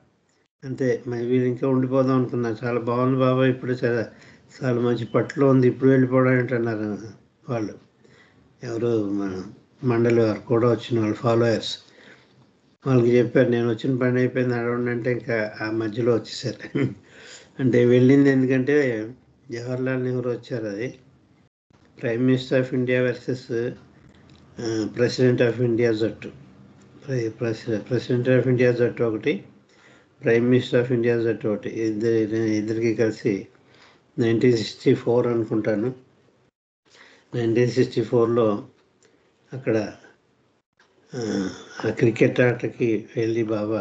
అంతే. మరి వీళ్ళు ఇంకా ఉండిపోదాం అనుకున్నారు. చాలా బాగుంది బాబా, ఇప్పుడు చాలా మంచి పట్టులో ఉంది, ఇప్పుడు వెళ్ళిపోవడం ఏంటన్నారు వాళ్ళు. ఎవరు మన మండలి వారు కూడా వచ్చిన వాళ్ళు ఫాలోయర్స్. వాళ్ళకి చెప్పారు నేను వచ్చిన పని అయిపోయింది, నడవండి అంటే ఇంకా ఆ మధ్యలో వచ్చేసారు. అంటే వెళ్ళింది ఎందుకంటే జవహర్లాల్ నెహ్రూ వచ్చారు. అది prime minister of India versus president of India జట్టు. ప్రెసిడెంట్ ఆఫ్ ఇండియా జట్టు ఒకటి, ప్రైమ్ మినిస్టర్ ఆఫ్ ఇండియా జట్టు ఒకటి. ఇద్దరికి కలిసి 1964 అనుకుంటాను. 1964లో అక్కడ ఆ క్రికెట్ ఆటకి వెళ్ళి బాబా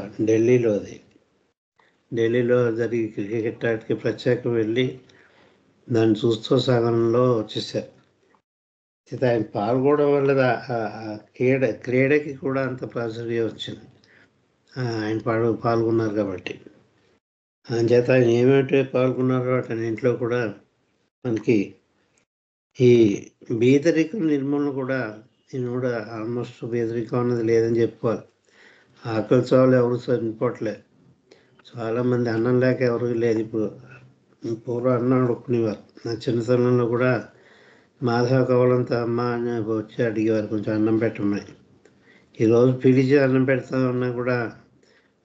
ఢిల్లీలో జరిగే క్రికెట్ ఆటకి ప్రత్యేకం వెళ్ళి దాన్ని చూస్తూ సాగరంలో వచ్చేసారు. ఆయన పాల్గొనడం వల్ల క్రీడకి కూడా అంత ప్రాచుర్యం వచ్చింది. ఆయన పాల్గొన్నారు కాబట్టి. అందుచేత ఆయన ఏమిటో పాల్గొన్నారో అన్నింటిలో కూడా మనకి ఈ బీదరికం నిర్మూలన కూడా నేను కూడా ఆల్మోస్ట్ బీదరికం అన్నది లేదని చెప్పుకోవాలి. ఆకలి చావులు ఎవరు చనిపోవట్లేదు. చాలామంది అన్నం లేక ఎవరికి లేదు. ఇప్పుడు పూర్వం అన్నం అడుక్కునేవారు. నా చిన్నతనంలో కూడా మాధవ కవలంత అమ్మ అని వచ్చి అడిగేవారు కొంచెం అన్నం పెట్టమని. ఈరోజు పిలిచి అన్నం పెడతామన్నా కూడా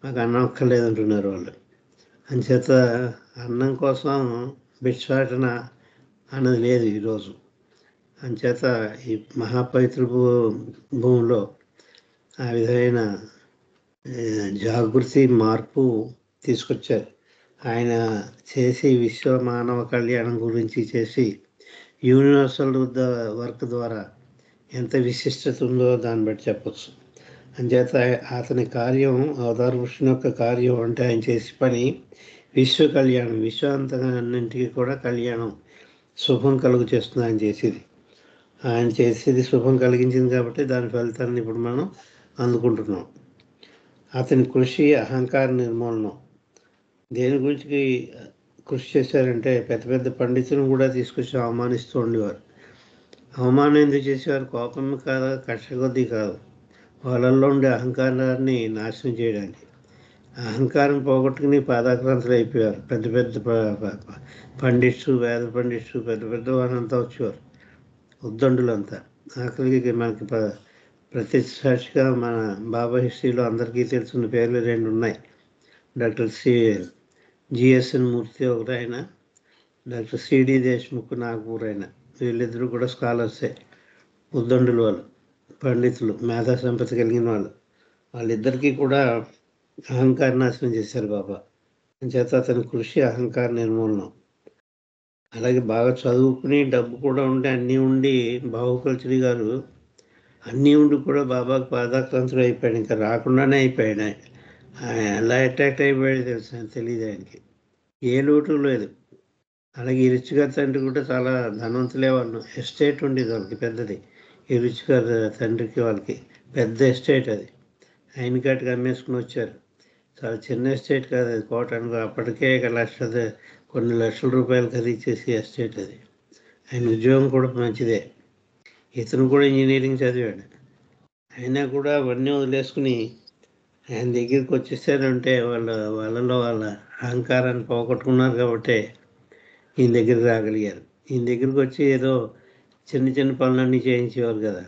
మాకు అన్నం అక్కర్లేదంటున్నారు వాళ్ళు. అంచేత అన్నం కోసం భిక్షాటన అన్నది లేదు ఈరోజు. అంచేత ఈ మహాపవిత్ర భూమిలో ఆ విధమైన జాగృతి మార్పు తీసుకొచ్చారు. ఆయన చేసి విశ్వ మానవ కళ్యాణం గురించి చేసి యూనివర్సల్ వర్క్ ద్వారా ఎంత విశిష్టత ఉందో దాన్ని బట్టి చెప్పచ్చు. అంచేత అతని కార్యం, అవతార పురుషుని యొక్క కార్యం అంటే ఆయన చేసే పని విశ్వ కళ్యాణం, విశ్వాంతన్నింటికి కూడా కళ్యాణం, శుభం కలుగు చేస్తుంది ఆయన చేసేది. ఆయన చేసేది శుభం కలిగించింది కాబట్టి దాని ఫలితాన్ని ఇప్పుడు మనం అందుకుంటున్నాం. అతని కృషి అహంకార నిర్మూలనం. దేని గురించి కృషి చేశారంటే పెద్ద పెద్ద పండితులను కూడా తీసుకొచ్చి అవమానిస్తూ ఉండేవారు. అవమానం ఎందుకు చేసేవారు? కోపం కాదు, కక్ష కొద్దీ కాదు, వాళ్ళల్లో ఉండే అహంకారాన్ని నాశనం చేయడానికి. అహంకారం పోగొట్టుకుని పాదాక్రాంతులు అయిపోయారు. పెద్ద పెద్ద పండిట్స్, వేద పండిట్స్, పెద్ద పెద్ద వాళ్ళంతా వచ్చేవారు, ఉద్దండులంతా. ఆఖరికి మనకి ప్రత్యక్ష సాక్షిగా మన బాబా హిస్టరీలో అందరికీ తెలిసిన పేర్లు 2 ఉన్నాయి. డాక్టర్ జిఎస్ఎన్ మూర్తి ఒకరు ఆయన, డాక్టర్ సిడి దేశ్ముఖ్ నాగపూర్ ఆయన. వీళ్ళిద్దరూ కూడా స్కాలర్సే, ఉద్దండులు, వాళ్ళు పండితులు, మేధా సంపత్తి కలిగిన వాళ్ళు. వాళ్ళిద్దరికీ కూడా అహంకార నాశనం చేశారు బాబా. చేత అతని కృషి అహంకార నిర్మూలనం. అలాగే బాగా చదువుకుని డబ్బు కూడా ఉండి అన్నీ ఉండి బాహుకల్చరి గారు అన్నీ ఉండి కూడా బాబాకు పాదాక్రాంతుడు అయిపోయాడు. ఇంకా రాకుండానే అయిపోయాడు. ఆయన ఎలా అట్రాక్ట్ అయిపోయాడు తెలియదు ఆయనకి. ఏ లోటు లేదు. అలాగే ఈ రిచ్ గారి తండ్రి కూడా చాలా ధనవంతులే వాళ్ళు. ఎస్టేట్ ఉండేది వాళ్ళకి పెద్దది. ఈ రిచ్ గారి తండ్రికి వాళ్ళకి పెద్ద ఎస్టేట్ అది. ఆయన కాటికి అమ్మేసుకుని వచ్చారు. చాలా చిన్న ఎస్టేట్ కాదు అది, కోటానికి. అప్పటికే కొన్ని లక్షల రూపాయలు ఖరీదు చేసి ఎస్టేట్ అది. ఆయన ఉద్యోగం కూడా మంచిదే. ఇతను కూడా ఇంజనీరింగ్ చదివాడు. అయినా కూడా అవన్నీ వదిలేసుకుని ఆయన దగ్గరికి వచ్చేసారంటే వాళ్ళలో వాళ్ళ అహంకారాన్ని పోగొట్టుకున్నారు కాబట్టి ఈయన దగ్గరికి రాగలిగారు. ఈయన దగ్గరికి వచ్చి ఏదో చిన్న చిన్న పనులన్నీ చేయించేవారు కదా.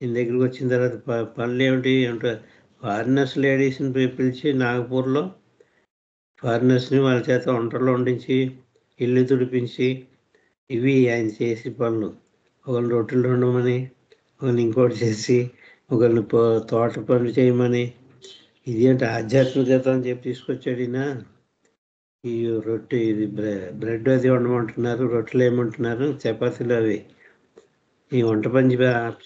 ఈయన దగ్గరికి వచ్చిన తర్వాత పనులు ఏమిటి అంటే ఫారినర్స్ లేడీస్ని పిలిచి నాగపూర్లో ఫారినర్స్ని వాళ్ళ చేత వంటలు వండించి ఇల్లు తుడిపించి, ఇవి ఆయన చేసి పనులు. ఒకరిని రొట్టెలు వండమని, ఒకరిని ఇంకోటి చేసి, ఒకరిని తోట పనులు చేయమని. ఇది అంటే ఆధ్యాత్మికత అని చెప్పి తీసుకొచ్చాడు ఈయన. ఈ రొట్టె, ఇది బ్రెడ్ అది వండమంటున్నారు, రొట్టెలు ఏమంటున్నారు, చపాతీలు అవి. ఈ వంట పని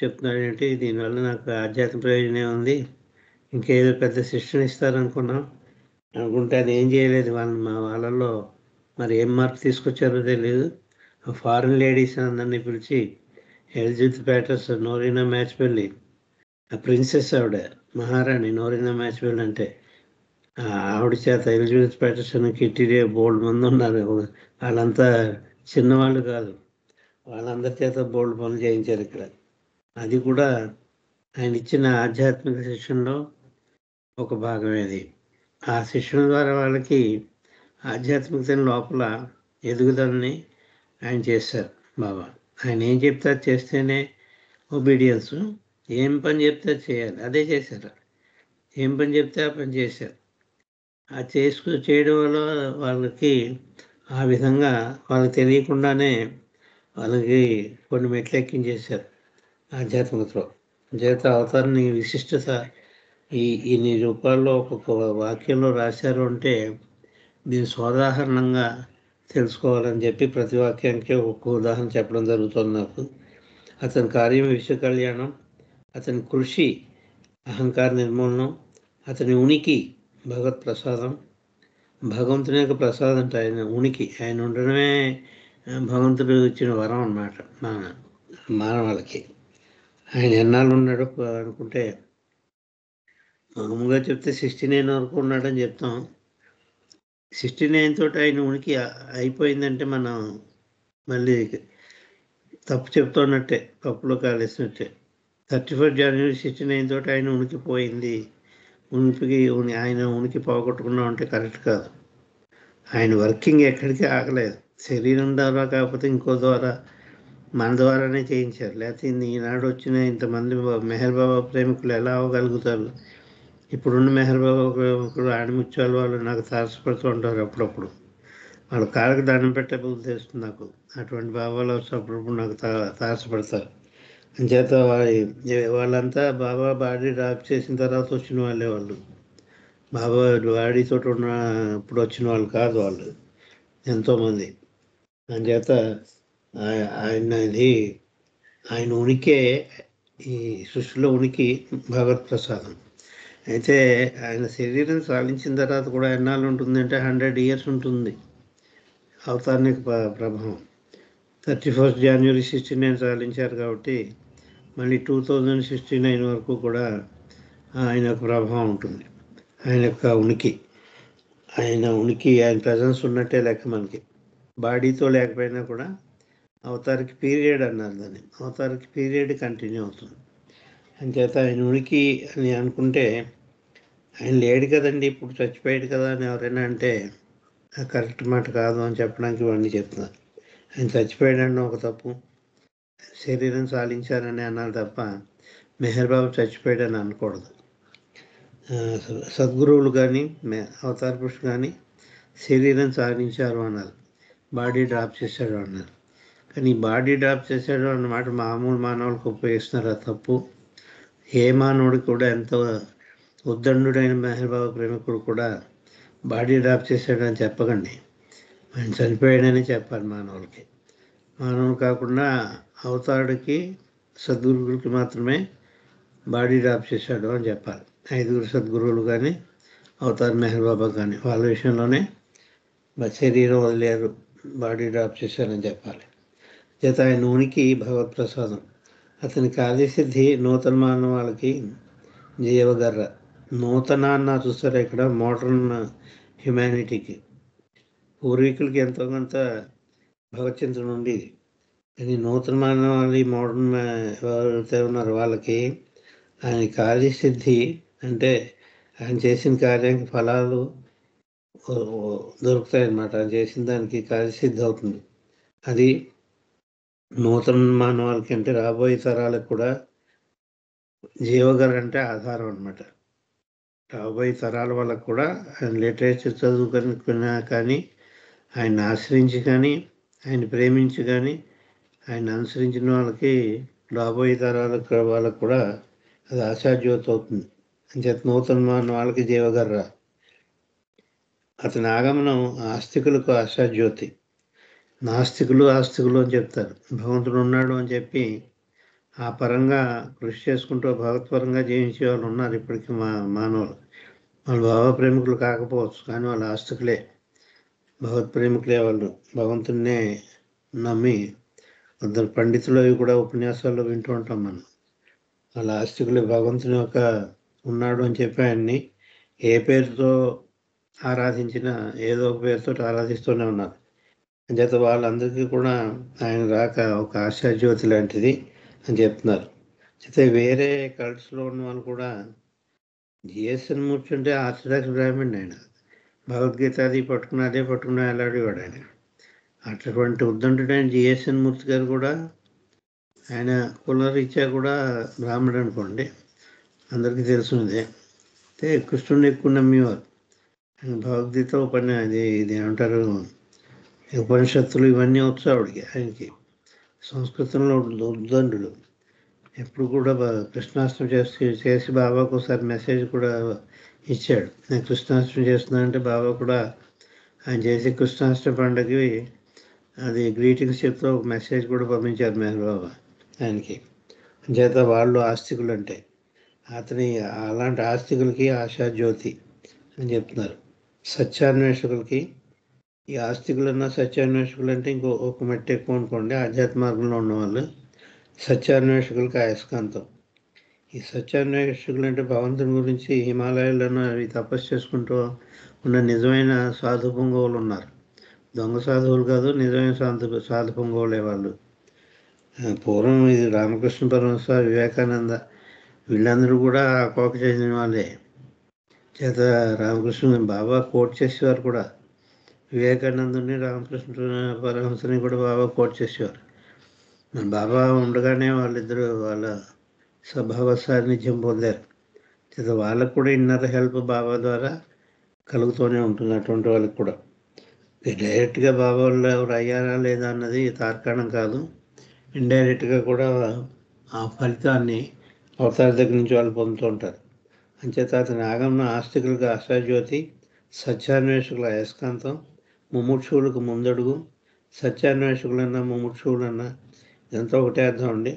చెప్తున్నాడు ఏంటి? దీనివల్ల నాకు ఆధ్యాత్మిక ప్రయోజనం ఉంది, ఇంకేదో పెద్ద శిక్షణ ఇస్తారనుకున్నాం. అనుకుంటే అది ఏం చేయలేదు. వాళ్ళల్లో మరి ఏం మార్పు తీసుకొచ్చారో తెలియదు. ఫారిన్ లేడీస్ అందరినీ పిలిచి, ఎలిజబెత్ ప్యాటర్స్, నోరీనా మ్యాచ్పెల్లి, ఆ ప్రిన్సెస్ ఆవిడ, మహారాణి నోరీనా మ్యాచ్పెల్లి అంటే, ఆవిడ చేత ఎలిజబెత్ ప్యాటర్సన్, కిట్టి రే, బోల్డ్ మంది ఉన్నారు. వాళ్ళంతా చిన్నవాళ్ళు కాదు. వాళ్ళందరి చేత బోల్డ్ పనులు చేయించారు ఇక్కడ. అది కూడా ఆయన ఇచ్చిన ఆధ్యాత్మిక శిక్షణలో ఒక భాగమేది. ఆ శిక్షణ ద్వారా వాళ్ళకి ఆధ్యాత్మికత లోపల ఎదుగుదలని ఆయన చేశారు బాబా. ఆయన ఏం చెప్తారు చేస్తేనే ఒబీడియన్స్. ఏం పని చెప్తే చేయాలి, అదే చేశారు. ఏం పని చెప్తే ఆ పని చేశారు. ఆ చేయడం వల్ల వాళ్ళకి ఆ విధంగా వాళ్ళకి తెలియకుండానే వాళ్ళకి కొన్ని మెట్లు ఎక్కించేశారు ఆధ్యాత్మికతలో. చేత అవతారాన్ని విశిష్టత ఇన్ని రూపాల్లో ఒక్కొక్క వాక్యంలో రాశారు అంటే దీన్ని సోదాహరణంగా తెలుసుకోవాలని చెప్పి ప్రతి వాక్యానికి ఒక్కొక్క ఉదాహరణ చెప్పడం జరుగుతుంది నాకు. అతని కార్యం విశ్వ కళ్యాణం, అతని కృషి అహంకార నిర్మూలనం, అతని ఉనికి భగవత్ ప్రసాదం. భగవంతుని యొక్క ప్రసాదం అంటే ఆయన ఉనికి, ఆయన ఉండడమే భగవంతుడు ఇచ్చిన వరం అన్నమాట మానవాళికి. ఆయన ఎన్నాళ్ళు ఉన్నాడు అనుకుంటే మామూలుగా చెప్తే 69 వరకు ఉన్నాడని చెప్తాం. 69 తోటి ఆయన ఉనికి అయిపోయిందంటే మనం మళ్ళీ తప్పు చెప్తున్నట్టే, పప్పులో కాలేసినట్టే. 31 జనవరి 69 తోటి ఆయన ఉనికి పోయింది. ఆయన ఉనికి పోగొట్టుకున్నాం అంటే కరెక్ట్ కాదు. ఆయన వర్కింగ్ ఎక్కడికి ఆగలేదు. శరీరం ద్వారా కాకపోతే ఇంకో ద్వారా, మన ద్వారానే చేయించారు. లేకపోతే ఈనాడు వచ్చిన ఇంతమంది మెహర్ బాబా ప్రేమికులు ఎలా అవ్వగలుగుతారు? ఇప్పుడున్న మెహర్ బాబా ప్రేమికులు ఆడిముత్యాలు వాళ్ళు నాకు తారసపడుతూ ఉంటారు అప్పుడప్పుడు. వాళ్ళ కాళ్ళకి దండం పెట్టే బుద్ధి తెస్తుంది నాకు. అటువంటి బాబాలు అప్పుడప్పుడు నాకు తారసపడతారు. అంచేత వాళ్ళంతా బాబా బాడీ డ్రాప్ చేసిన తర్వాత వచ్చిన వాళ్ళే వాళ్ళు. బాబా బాడీతో ఉన్నప్పుడు వచ్చిన వాళ్ళు కాదు వాళ్ళు, ఎంతోమంది. అంచేత ఆయన ఉనికే ఈ సృష్టిలో ఉనికి భగవత్ ప్రసాదం. అయితే ఆయన శరీరం సాధించిన తర్వాత కూడా ఎన్నాళ్ళు ఉంటుందంటే 100 years ఉంటుంది అవతారణిక ప్రభావం. 31st January 69 సాధించారు కాబట్టి మళ్ళీ 2069 వరకు కూడా ఆయన యొక్క ప్రభావం ఉంటుంది. ఆయన యొక్క ఉనికి, ఆయన ప్రజెన్స్ ఉన్నట్టే లెక్క మనకి. బాడీతో లేకపోయినా కూడా అవతారికి పీరియడ్ అన్నారు దాన్ని, అవతారికి పీరియడ్ కంటిన్యూ అవుతుంది. అంచేత ఆయన ఉనికి అని అనుకుంటే ఆయన లేడు కదండి, ఇప్పుడు చచ్చిపోయాడు కదా అని ఎవరైనా అంటే కరెక్ట్ మాట కాదు అని చెప్పడానికి ఇవన్నీ చెప్తున్నారు. ఆయన చచ్చిపోయాడన్న ఒక తప్పు, శరీరం సాధించారని అన్నారు తప్ప మెహర్ బాబు చచ్చిపోయాడని అనకూడదు. సద్గురువులు కానీ అవతార పురుషులు కానీ శరీరం సాధించారు అన్నారు, బాడీ డ్రాప్ చేశాడు అన్నారు. కానీ బాడీ డ్రాప్ చేశాడు అన్నమాట మామూలు మానవులకు ఉపయోగిస్తున్నారు, ఆ తప్పు. ఏ మానవుడికి కూడా ఎంత ఉద్దండుడైన మెహర్ బాబు ప్రేమికుడు కూడా బాడీ డ్రాప్ చేశాడని చెప్పకండి, ఆయన చనిపోయాడని చెప్పాలి మానవులకి. మానవులు కాకుండా అవతారుడికి సద్గురువులకి మాత్రమే బాడీ డ్రాప్ చేశాడు అని చెప్పాలి. 5 సద్గురువులు కానీ అవతార్ మెహర్ బాబా కానీ వాళ్ళ విషయంలోనే శరీరం వదిలేరు, బాడీ డ్రాప్ చేశారని చెప్పాలి. చేత ఆయన ఉనికి భగవత్ ప్రసాదం. అతని కార్యసిద్ధి నూతన మానవాళికి జీవగర్ర. నూతన అన్న చూస్తారు ఇక్కడ, మోడర్న్ హ్యుమానిటీకి. పూర్వీకులకి ఎంతో కొంత భగవచ్చింతన ఉండేది, కానీ నూతన మానవాళి మోడర్న్ ఎవరైతే ఉన్నారో వాళ్ళకి ఆయన కార్యసిద్ధి అంటే ఆయన చేసిన కార్యానికి ఫలాలు దొరుకుతాయి అన్నమాట. ఆయన చేసిన దానికి కార్యసిద్ధి అవుతుంది. అది నూతన మానవాళికి అంటే రాబోయే తరాలకు కూడా జీవగర అంటే ఆధారం అన్నమాట. రాబోయే తరాల వాళ్ళకు కూడా ఆయన లిటరేచర్ చదువుకున్నా కానీ, ఆయన ఆశ్రయించి కానీ, ఆయన ప్రేమించి కానీ, ఆయన అనుసరించిన వాళ్ళకి రాబోయే తరాలకు వాళ్ళకు కూడా అది ఆశాజ్యోతి అవుతుంది. అంచేత నూతన మానవాళికి జీవగర్ర. అతని ఆగమనం ఆస్తికులకు ఆశాజ్యోతి. నాస్తికులు ఆస్తికులు అని చెప్తారు. భగవంతుడు ఉన్నాడు అని చెప్పి ఆ పరంగా కృషి చేసుకుంటూ భగవత్పరంగా జీవించే వాళ్ళు ఉన్నారు ఇప్పటికీ మానవులు. వాళ్ళు భావ ప్రేమికులు కాకపోవచ్చు, కానీ వాళ్ళు ఆస్తికులే, భగవత్ ప్రేమికులే. వాళ్ళు భగవంతుడినే నమ్మి కొందరు పండితులు అవి కూడా ఉపన్యాసాల్లో వింటూ ఉంటాం మనం. వాళ్ళ ఆస్తికులే. భగవంతుని యొక్క ఉన్నాడు అని చెప్పి ఆయన్ని ఏ పేరుతో ఆరాధించినా ఏదో ఒక పేరుతో ఆరాధిస్తూనే ఉన్నారు. అంచేత వాళ్ళందరికీ కూడా ఆయన రాక ఒక ఆశాజ్యోతి లాంటిది అని చెప్తున్నారు. అయితే వేరే కల్ట్స్లో ఉన్న వాళ్ళు కూడా జిఎస్ఎన్ మూర్తి అంటే ఆర్థడాక్స్ బ్రాహ్మణ్, ఆయన భగవద్గీత అది పట్టుకుని వెళ్ళాడేవాడు ఆయన. అటువంటి ఉద్దండుడైన జిఎస్ఎన్ మూర్తి గారు కూడా ఆయన కులరీత్యా కూడా బ్రాహ్మణుడు అనుకోండి, అందరికీ తెలుసున్నదే. అయితే కృష్ణుడిని ఎక్కువ నమ్మేవారు. భగవద్గీత ఇది ఏమంటారు, ఉపనిషత్తులు ఇవన్నీ వచ్చు ఆవిడికి. ఆయనకి సంస్కృతంలో ఉద్దండుడు. ఎప్పుడు కూడా కృష్ణాష్టమి చేసి బాబాకు ఒకసారి మెసేజ్ కూడా ఇచ్చాడు, నేను కృష్ణాష్టమి చేస్తున్నానంటే బాబా కూడా ఆయన చేసి కృష్ణాష్టమి పండుగకి అది గ్రీటింగ్స్ చెప్తూ ఒక మెసేజ్ కూడా పంపించారు మెహర్ బాబా ఆయనకి. చేత వాళ్ళు ఆస్తికులు అంటే అతని అలాంటి ఆస్తికులకి ఆశాజ్యోతి అని చెప్తున్నారు. సత్యాన్వేషకులకి, ఈ ఆస్తికులన్నా సత్యాన్వేషకులు అంటే ఒక మెట్టు ఎక్కువ అనుకోండి, ఆధ్యాత్మ మార్గంలో ఉన్నవాళ్ళు. సత్యాన్వేషకులకి అయస్కాంతం. ఈ సత్యాన్వేషకులు అంటే భగవంతుని గురించి హిమాలయాలను అవి తపస్సు చేసుకుంటూ ఉన్న నిజమైన సాధు పొంగవులు ఉన్నారు. దొంగ సాధువులు కాదు, నిజమైన సాధు పొంగవులే వాళ్ళు. పూర్వం ఇది రామకృష్ణ పరమహంస, వివేకానంద వీళ్ళందరూ కూడా ఆ కోక చెందిన వాళ్ళే. చేత రామకృష్ణ బాబా కోట్ చేసేవారు కూడా. వివేకానందుని రామకృష్ణ పరమహంసని కూడా బాబా కోట్ చేసేవారు. మన బాబా ఉండగానే వాళ్ళిద్దరూ వాళ్ళ స్వభావ సాన్నిధ్యం పొందారు. చేత వాళ్ళకు కూడా ఇన్నర్ హెల్ప్ బాబా ద్వారా కలుగుతూనే ఉంటుంది. అటువంటి వాళ్ళకి కూడా డైరెక్ట్గా బాబా వాళ్ళు ఎవరు అయ్యారా లేదా అన్నది తార్కాణం కాదు. ఇండైరెక్ట్గా కూడా ఆ ఫలితాన్ని అవతార దగ్గర నుంచి వాళ్ళు పొందుతూ ఉంటారు. అంచేత అతని ఆగమన ఆస్తికులకు ఆశాజ్యోతి, సత్యాన్వేషకుల అయస్కాంతం, ముముక్షువులకు ముందడుగు. సత్యాన్వేషకులన్నా ముముక్షువులన్నా ఇదంతా ఒకటే అర్థం అండి.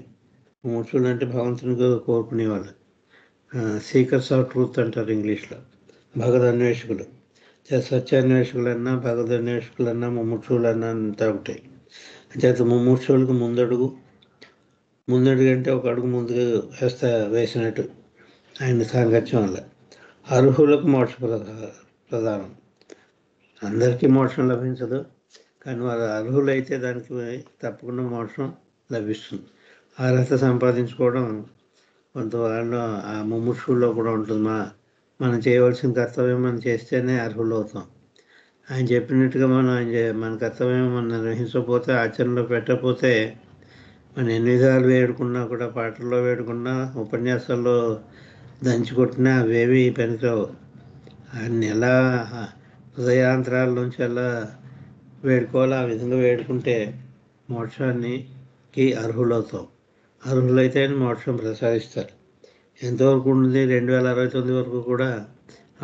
ముముక్షువులు అంటే భగవంతుని కోరుకునేవాళ్ళు, సీకర్స్ ఆఫ్ ట్రూత్ అంటారు ఇంగ్లీష్లో. భగవద్ అన్వేషకులు, సత్యాన్వేషకులన్నా భగవద్ అన్వేషకులన్నా ముముక్షువులన్నా అంతా ఒకటే. అంచేత ముముక్షువులకు ముందడుగు అంటే ఒక అడుగు ముందుకు వేసినట్టు ఆయన సాంగత్యం వల్ల. అర్హులకు మోక్ష ప్రధానం. అందరికీ మోక్షం లభించదు, కానీ వారు అర్హులైతే దానికి తప్పకుండా మోక్షం లభిస్తుంది. అర్హత సంపాదించుకోవడం కొంత వాళ్ళు ఆ ముముక్షుల్లో కూడా ఉంటుంది. మనం చేయవలసిన కర్తవ్యం మనం చేస్తేనే అర్హులు అవుతాం. ఆయన చెప్పినట్టుగా మన కర్తవ్యం మనం నిర్వహించకపోతే, ఆచరణలో పెట్టకపోతే, మనం ఎన్ని విధాలు వేడుకున్నా కూడా, పాటల్లో వేడుకున్నా, ఉపన్యాసాల్లో దంచుకొట్టినా అవేవి పనికిరావు. ఆయన్ని ఎలా హృదయాంతరాల నుంచి ఎలా వేడుకోవాలో ఆ విధంగా వేడుకుంటే మోక్షానికి అర్హులవుతాం. అర్హులైతే మోక్షం ప్రసాదిస్తారు. ఎంతవరకు ఉంటుంది? 2069 వరకు కూడా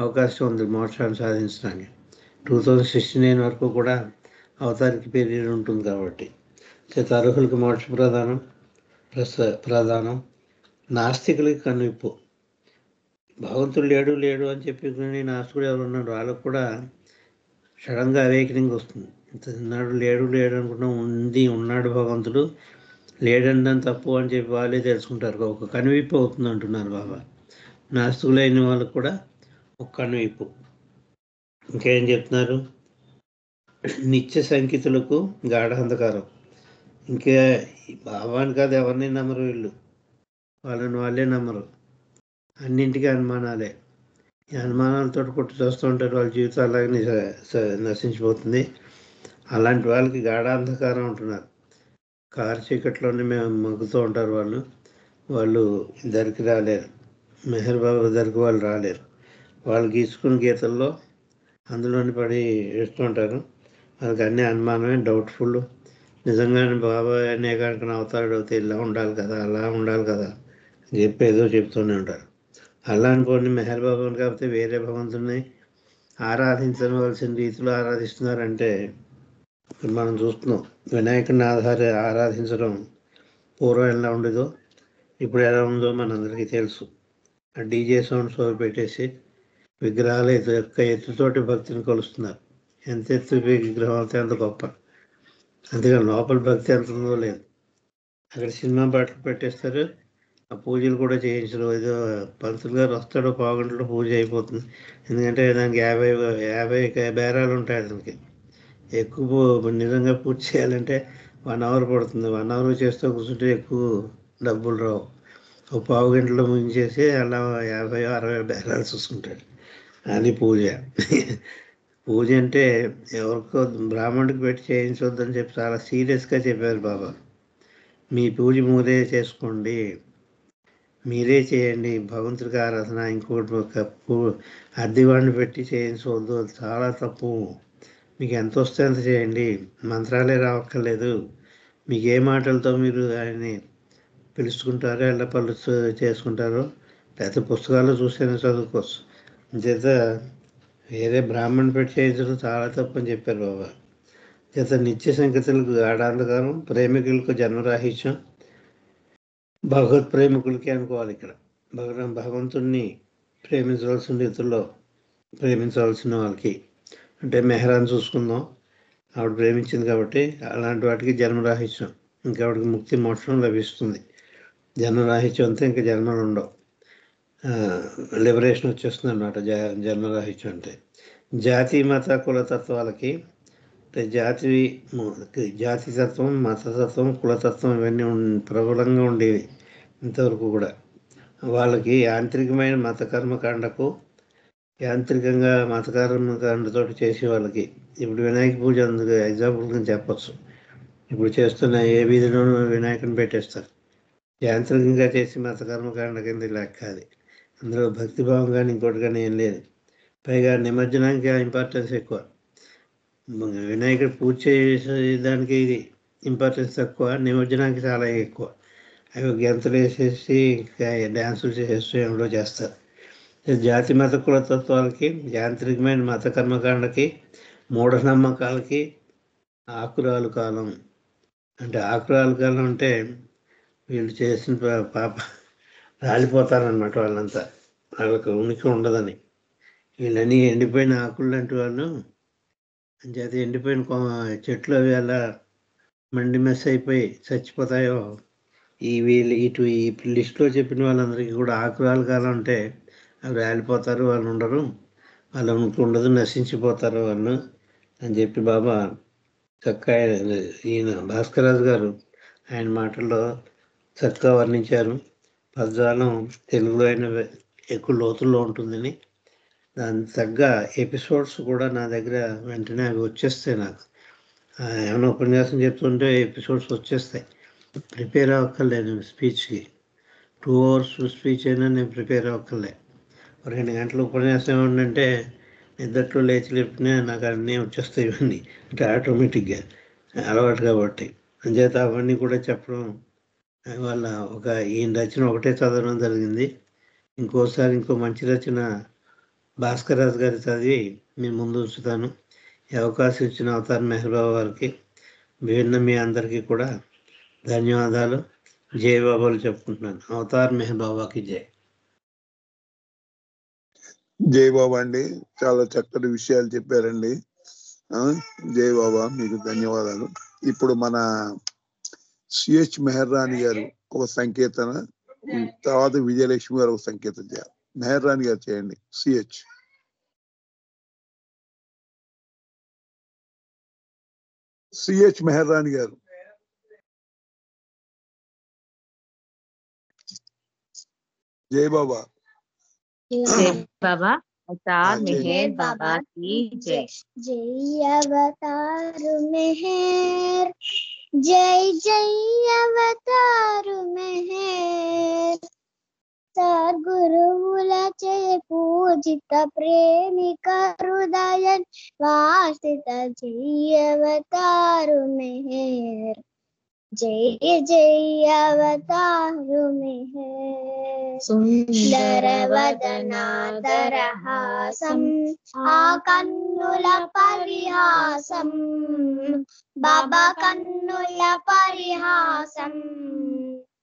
అవకాశం ఉంది మోక్షాన్ని సాధించడానికి. 2069 వరకు కూడా అవతారికి పీరియడ్ ఉంటుంది కాబట్టి. అర్హులకి మోక్ష ప్రధానం. నాస్తికులకి కనువిప్పు. భగవంతుడు లేడు అని చెప్పి నాస్తికుడు ఎవరు ఉన్నాడు, వాళ్ళకు కూడా సడన్గా అవేకనింగ్ వస్తుంది. ఇంతన్నాడు లేడు అనుకున్నా, ఉన్నాడు భగవంతుడు, లేడందని తప్పు అని చెప్పి వాళ్ళే తెలుసుకుంటారు. ఒక కనువిప్పు అవుతుంది అంటున్నారు బాబా. నాస్తికులైన వాళ్ళకు కూడా ఒక కనువిప్పు. ఇంకేం చెప్తున్నారు? నిత్య సంకితులకు గాఢాంధకారం. ఇంకా బాబాని కాదు ఎవరిని నమ్మరు వీళ్ళు, వాళ్ళే నమ్మరు. అన్నింటికీ అనుమానాలే. ఈ అనుమానాలతో కొట్టి చూస్తూ ఉంటారు. వాళ్ళ జీవితం అలాగే నశించిపోతుంది. అలాంటి వాళ్ళకి గాఢాంధకారం ఉంటున్నారు. కారు చీకట్లోనే మేము మగ్గుతూ ఉంటారు. వాళ్ళు దరికి రాలేరు. మెహర్ బాబా దరికి వాళ్ళు రాలేరు. వాళ్ళు గీసుకున్న గీతల్లో అందులోని పడి వేస్తుంటారు. వాళ్ళకి అన్నీ అనుమానమే, డౌట్ఫుల్. నిజంగానే బాబా అనే కనుక అవతారుడు అవుతే ఇలా ఉండాలి కదా, అలా ఉండాలి కదా అని చెప్పి ఏదో చెప్తూనే ఉంటారు. అలా అనుకోండి, మెహర్ బాబాని కాకపోతే వేరే భగవంతుని ఆరాధించవలసిన రీతిలో ఆరాధిస్తున్నారంటే మనం చూస్తున్నాం. వినాయకుడిని ఆరాధించడం పూర్వం ఎలా ఉండేదో ఇప్పుడు ఎలా ఉందో మనందరికీ తెలుసు. ఆ డీజే సౌండ్ షో పెట్టేసి విగ్రహాల యొక్క ఎత్తుతోటి భక్తిని కొలుస్తున్నారు. ఎంత ఎత్తు విగ్రహం అయితే అంత గొప్ప. అంతేగాని లోపల భక్తి ఎంత ఉందో లేదు. అక్కడ సినిమా పాటలు పెట్టేస్తారు. ఆ పూజలు కూడా చేయించరు. ఏదో పంతులు గారు వస్తాడో పావుగంటలో పూజ అయిపోతుంది. ఎందుకంటే దానికి 50 బేరాలు ఉంటాయి. అతనికి ఎక్కువ నిజంగా పూజ చేయాలంటే 1 అవర్ పడుతుంది. 1 అవర్ చేస్తూ కూర్చుంటే ఎక్కువ డబ్బులు రావు. ఒక పావు గంటలో ముంచేసి అలా 50-60 బేరాలు చూసుకుంటాడు. అది పూజ. పూజ అంటే ఎవరికో బ్రాహ్మణుడికి పెట్టి చేయించవద్దని చెప్పి చాలా సీరియస్గా చెప్పారు బాబా. మీ పూజ మీరే చేసుకోండి, మీరే చేయండి. భగవంతుడికి ఆరాధన ఇంకోటి అద్దెవాడిని పెట్టి చేయించవద్దు, చాలా తప్పు. మీకు ఎంత వస్తే అంత చేయండి, మంత్రాలే రావక్కర్లేదు. మీకు ఏ మాటలతో మీరు ఆయన్ని పిలుచుకుంటారో, ఎలా పళ్ళు చేసుకుంటారో, లేకపోతే పుస్తకాలు చూస్తేనే చదువుకోవచ్చు. చేత వేరే బ్రాహ్మణ్ పెట్టి చేయించడం చాలా తప్పు అని చెప్పారు బాబా. చేత నిత్య సంగతులకు గాఢాంధకారం, ప్రేమికులకు జన్మరాహిత్యం. భగవత్ ప్రేమికులకి అనుకోవాలి ఇక్కడ. భగవంతుణ్ణి ప్రేమించవలసిన రీతుల్లో ప్రేమించవలసిన వాళ్ళకి, అంటే మెహరాన్ని చూసుకుందాం, ఆవిడ ప్రేమించింది కాబట్టి అలాంటి వాటికి జన్మరాహిత్యం. ఇంకా ఆవిడకి ముక్తి మోక్షం లభిస్తుంది. జన్మరాహిత్యం అంతే, ఇంకా జన్మలు ఉండవు. లిబరేషన్ వచ్చేస్తుంది అన్నమాట జన్మరాహిత్యం అంటే. జాతి మత కులతత్వాలకి, జాతితత్వం, మతతత్వం, కులతత్వం ఇవన్నీ ప్రబలంగా ఉండేవి ఇంతవరకు కూడా. వాళ్ళకి యాంత్రికమైన మత కర్మకాండకు, యాంత్రికంగా మత కర్మకాండతో చేసే వాళ్ళకి ఇప్పుడు వినాయక పూజ అందుకు ఎగ్జాంపుల్గా చెప్పచ్చు. ఇప్పుడు చేస్తున్న ఏ వీధిలోనూ వినాయకుని పెట్టేస్తారు. యాంత్రికంగా చేసి మత కర్మకాండ కింద లెక్క అది. అందులో భక్తిభావం కానీ ఇంకోటి కానీ ఏం లేదు. పైగా నిమజ్జనానికి ఇంపార్టెన్స్ ఎక్కువ. వినాయకుడు పూజ చేసేదానికి ఇంపార్టెన్స్ తక్కువ, నిమజ్జనానికి చాలా ఎక్కువ. అవి గెంతులు వేసేసి డ్యాన్సులు చేసేసి ఏమిటో చేస్తారు. జాతి మత కులతత్వాలకి, యాంత్రికమైన మత కర్మకాండకి, మూఢనమ్మకాలకి ఆకురాలు కాలం. అంటే ఆకురాలు కాలం అంటే వీళ్ళు చేసిన పాప రాలిపోతారనమాట. వాళ్ళంతా వాళ్ళకి ఉనికి ఉండదని. వీళ్ళని ఎండిపోయిన ఆకులు లాంటి వాళ్ళు. అంచేత ఎండిపోయిన చెట్లు అవి అలా మండి మెస్ అయిపోయి చచ్చిపోతాయో, వీళ్ళు ఈ లిస్టులో చెప్పిన వాళ్ళందరికీ కూడా ఆకురాలు కాలం అంటే అవి రాలిపోతారు, వాళ్ళు ఉండరు, వాళ్ళ ఉనికి ఉండదు, నశించిపోతారు వాళ్ళు అని చెప్పి బాబా చక్కగా ఈయన భాస్కరరాజు గారు ఆయన మాటల్లో చక్కగా వర్ణించారు. పదజాలం తెలుగులో అయిన ఎక్కువ లోతుల్లో ఉంటుందని. దానికి తగ్గ ఎపిసోడ్స్ కూడా నా దగ్గర వెంటనే అవి వచ్చేస్తాయి. నాకు ఏమైనా ఉపన్యాసం చెప్తుంటే ఎపిసోడ్స్ వచ్చేస్తాయి. ప్రిపేర్ అవ్వక్కర్లేదు స్పీచ్కి. 2 hours స్పీచ్ అయినా నేను ప్రిపేర్ అవ్వక్కర్లే. 2 గంటల ఉపన్యాసం ఏమంటే నిద్రలో లేచి లేపినా నాకు అన్నీ వచ్చేస్తాయి. ఇవన్నీ అంటే ఆటోమేటిక్గా అలవాటు కాబట్టి. అంచేత అవన్నీ కూడా చెప్పడం వల్ల ఈయన రచన ఒకటే చదవడం జరిగింది. ఇంకోసారి ఇంకో మంచి రచన భాస్కరరాజు గారి చదివి మీ ముందు ఉంచుతాను. ఈ అవకాశం ఇచ్చిన అవతార్ మెహర్ బాబా వారికి, మీ అందరికీ కూడా ధన్యవాదాలు, జై బాబాలు చెప్పుకుంటున్నాను. అవతార్ మెహర్ బాబాకి జై. జై బాబా అండి, చాలా చక్కటి విషయాలు చెప్పారండి. జై బాబా, మీకు ధన్యవాదాలు. ఇప్పుడు మన సిహెచ్ మెహర్ రాణి గారు ఒక సంకేతన, తర్వాత విజయలక్ష్మి గారు ఒక సంకేతం చేయాలి. మెహర్ రాణి గారు చేయండి. సిహెచ్ మెహర్ రాణి గారు. జై బాబా. जय बाबा अवतार मेहर बाबा की जय। जय अवतार मेहर, जय जय अवतार मेहर, सद्गुरुవులచే పూజిత ప్రేమిక హృదయం వాసిత జయ అవతారు మెహర్, जय जय अवतार मेहर। सुंदर वदनादरहासं आकन्नुल परिहासं, बाबा कन्नुल परिहासं,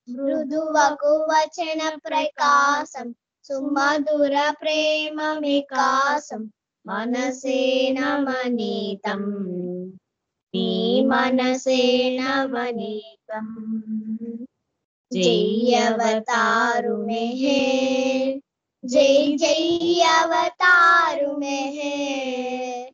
मृदुवकु वचन प्रकाशं, सुमधुर प्रेम विकासं, मनसे नमनीतं నీ మనసే నవనీతం। జై అవతారు మెహర్, జై జై అవతారు మెహర్,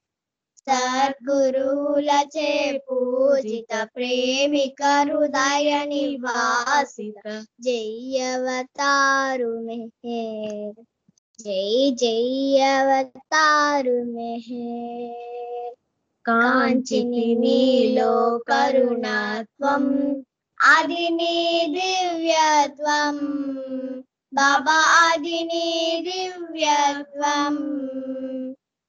సద్గురువులచే పూజిత ప్రేమిక హృదయ నివాసిత జై అవతారు మెహర్, జై జై అవతారు మెహర్। కాంచితి నీలో కరుణాత్వం, అది నీ దివ్యత్వం, బాబా అది నీ దివ్యత్వం।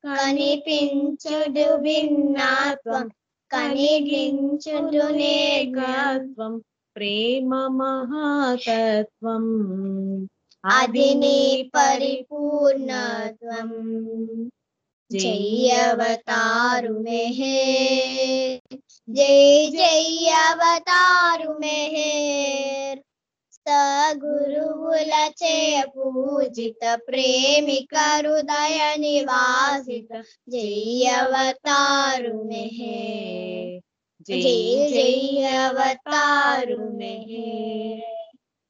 కనిపించుడు భిన్నత్వం, కనిగించుడు నేకత్వం, ప్రేమ మహాతత్వం, అది నీ పరిపూర్ణత్వం। जय अवतार मेहर, जय जय अवतार मेहर, सद्गुरुవులచే పూజిత ప్రేమిక హృదయ నివాసిత జయ అవతారు మెహర్, జయ జయ అవతారు మెహర్।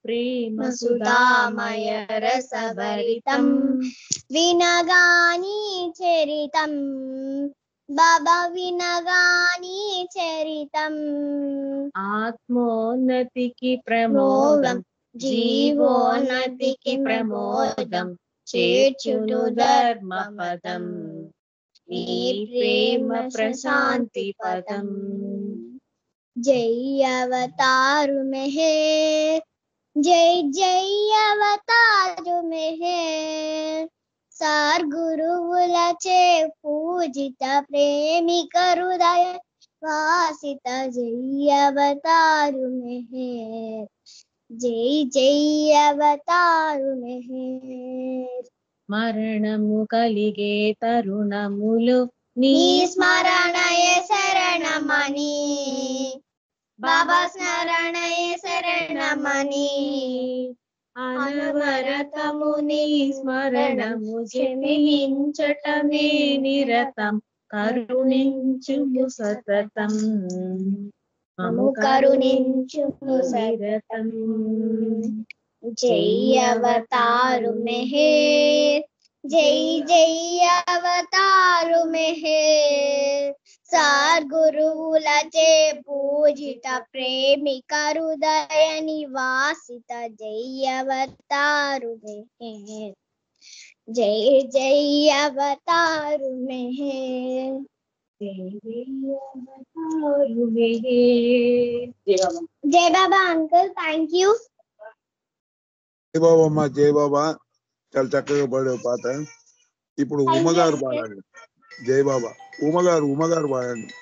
ప్రేమ సుధామయ రసభరితం, వినగాని చరితం, బాబా వినగాని చరితం। ఆత్మోన్నతికి ప్రమోదం, జీవోన్నతికి ప్రమోదం, చేర్చును ధర్మ పదం, ఈ ప్రేమ ప్రశాంతి పదం। జై అవతారు మెహర్, जय जय अवतार मेहर, सद्गुरुవులచే పూజిత ప్రేమిక హృదయ వాసిత జయ అవతారు మెహర్, జై జై అవతారు మెహర్. మరణము కలిగే తరుణములు నీ స్మరణయే శరణమని, బాబా స్మరణయే శరణమని, అనవరతము నీ స్మరణము చెమించటమే నిరతం కరుణించుము సతతం మము కరుణించుము నిరతం. జై అవతారు మెహర్. జై జై అవతారు మెహర్. సద్గురువులచే పూజిత ప్రేమిక హృదయ నివాసిత జై అవతారు మెహర్. జై జై అవతారు మెహర్. జై జై అవతారు మెహర్. జై బాబా అంకుల్, థ్యాంక్ యూ. జై బాబా అమ్మ, జై బాబా. చాలా చక్కగా పాడే పాట. ఇప్పుడు ఉమ్మగారు పాడండి. జై బాబా. ఉమ్మగారు పాడండి.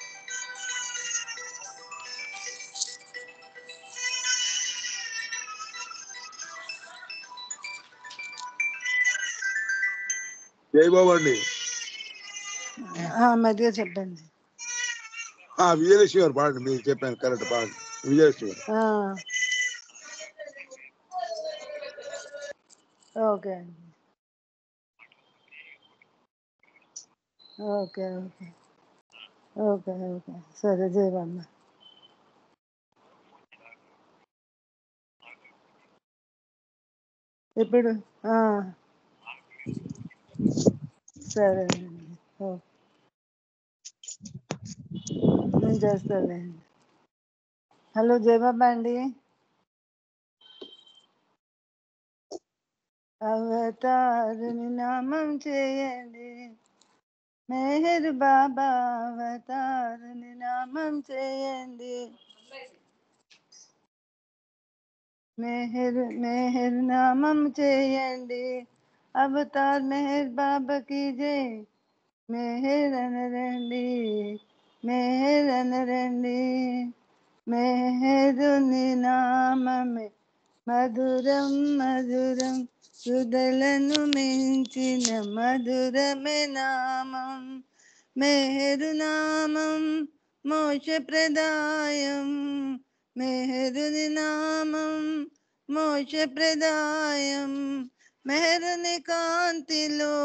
జై బాబా అండి. మధ్య చెప్పండి. విజయలక్ష్మి గారు పాడండి. మీరు చెప్పాను కరెక్ట్, పాడండి విజయలక్ష్మి గారు. ఓకే అండి. ఓకే ఓకే ఓకే ఓకే సరే జయబాబా. ఇప్పుడు సరేనండి, నేను చేస్తానండి. హలో జయబాబా అండి. అవతారుని నామం చేయండి మెహర్ బాబా, అవతారుని నామం చేయండి. మెహర్ నామం చేయండి. అవతార్ మెహర్ బాబా की जय. మెహర్ అనరండి, మెహర్ అనరండి. మెహరుని నామమే మధురం మధురం, సుధలను మించిన మధురమే నామం. మెహరు నామం మోక్ష ప్రదాయం. మెహరుని నామం మోక్ష ప్రదాయం. మెహరుని కాంతిలో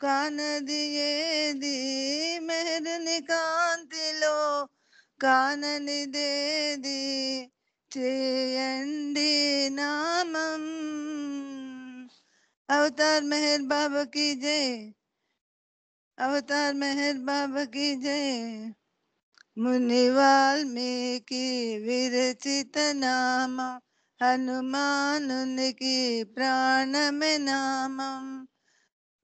కానది ఏది, మెహరుని కాంతిలో కాననిదేది. చేయండి నామం. అవతార్ మెహర్ బాబా की जय. అవతార్ మెహర్ బాబా की जय. ముని వాల్మీకి విరచిత నామం, హనుమానునికి ప్రాణమే నామం.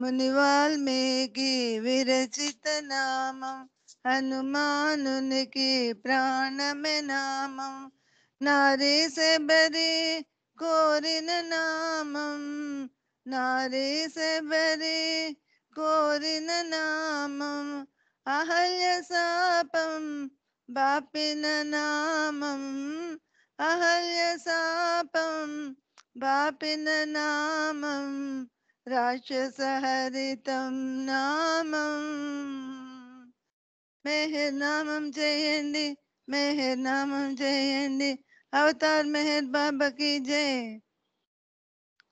ముని వాల్మీకి విరచిత నామం, హనుమానునికి ప్రాణమే నామం. నారీ से बरी కోరిన నామం, నారీ से बरी కోరిన నామం. అహల్య శాపం బాపిన నామం, అహల్య శాపం బాపిన నామం. రాక్షస హరితం నామం. మెహర్ నామం చేయండి, మెహర్ నామం చేయండి. అవతార్ మెహర్ బాబా की जय.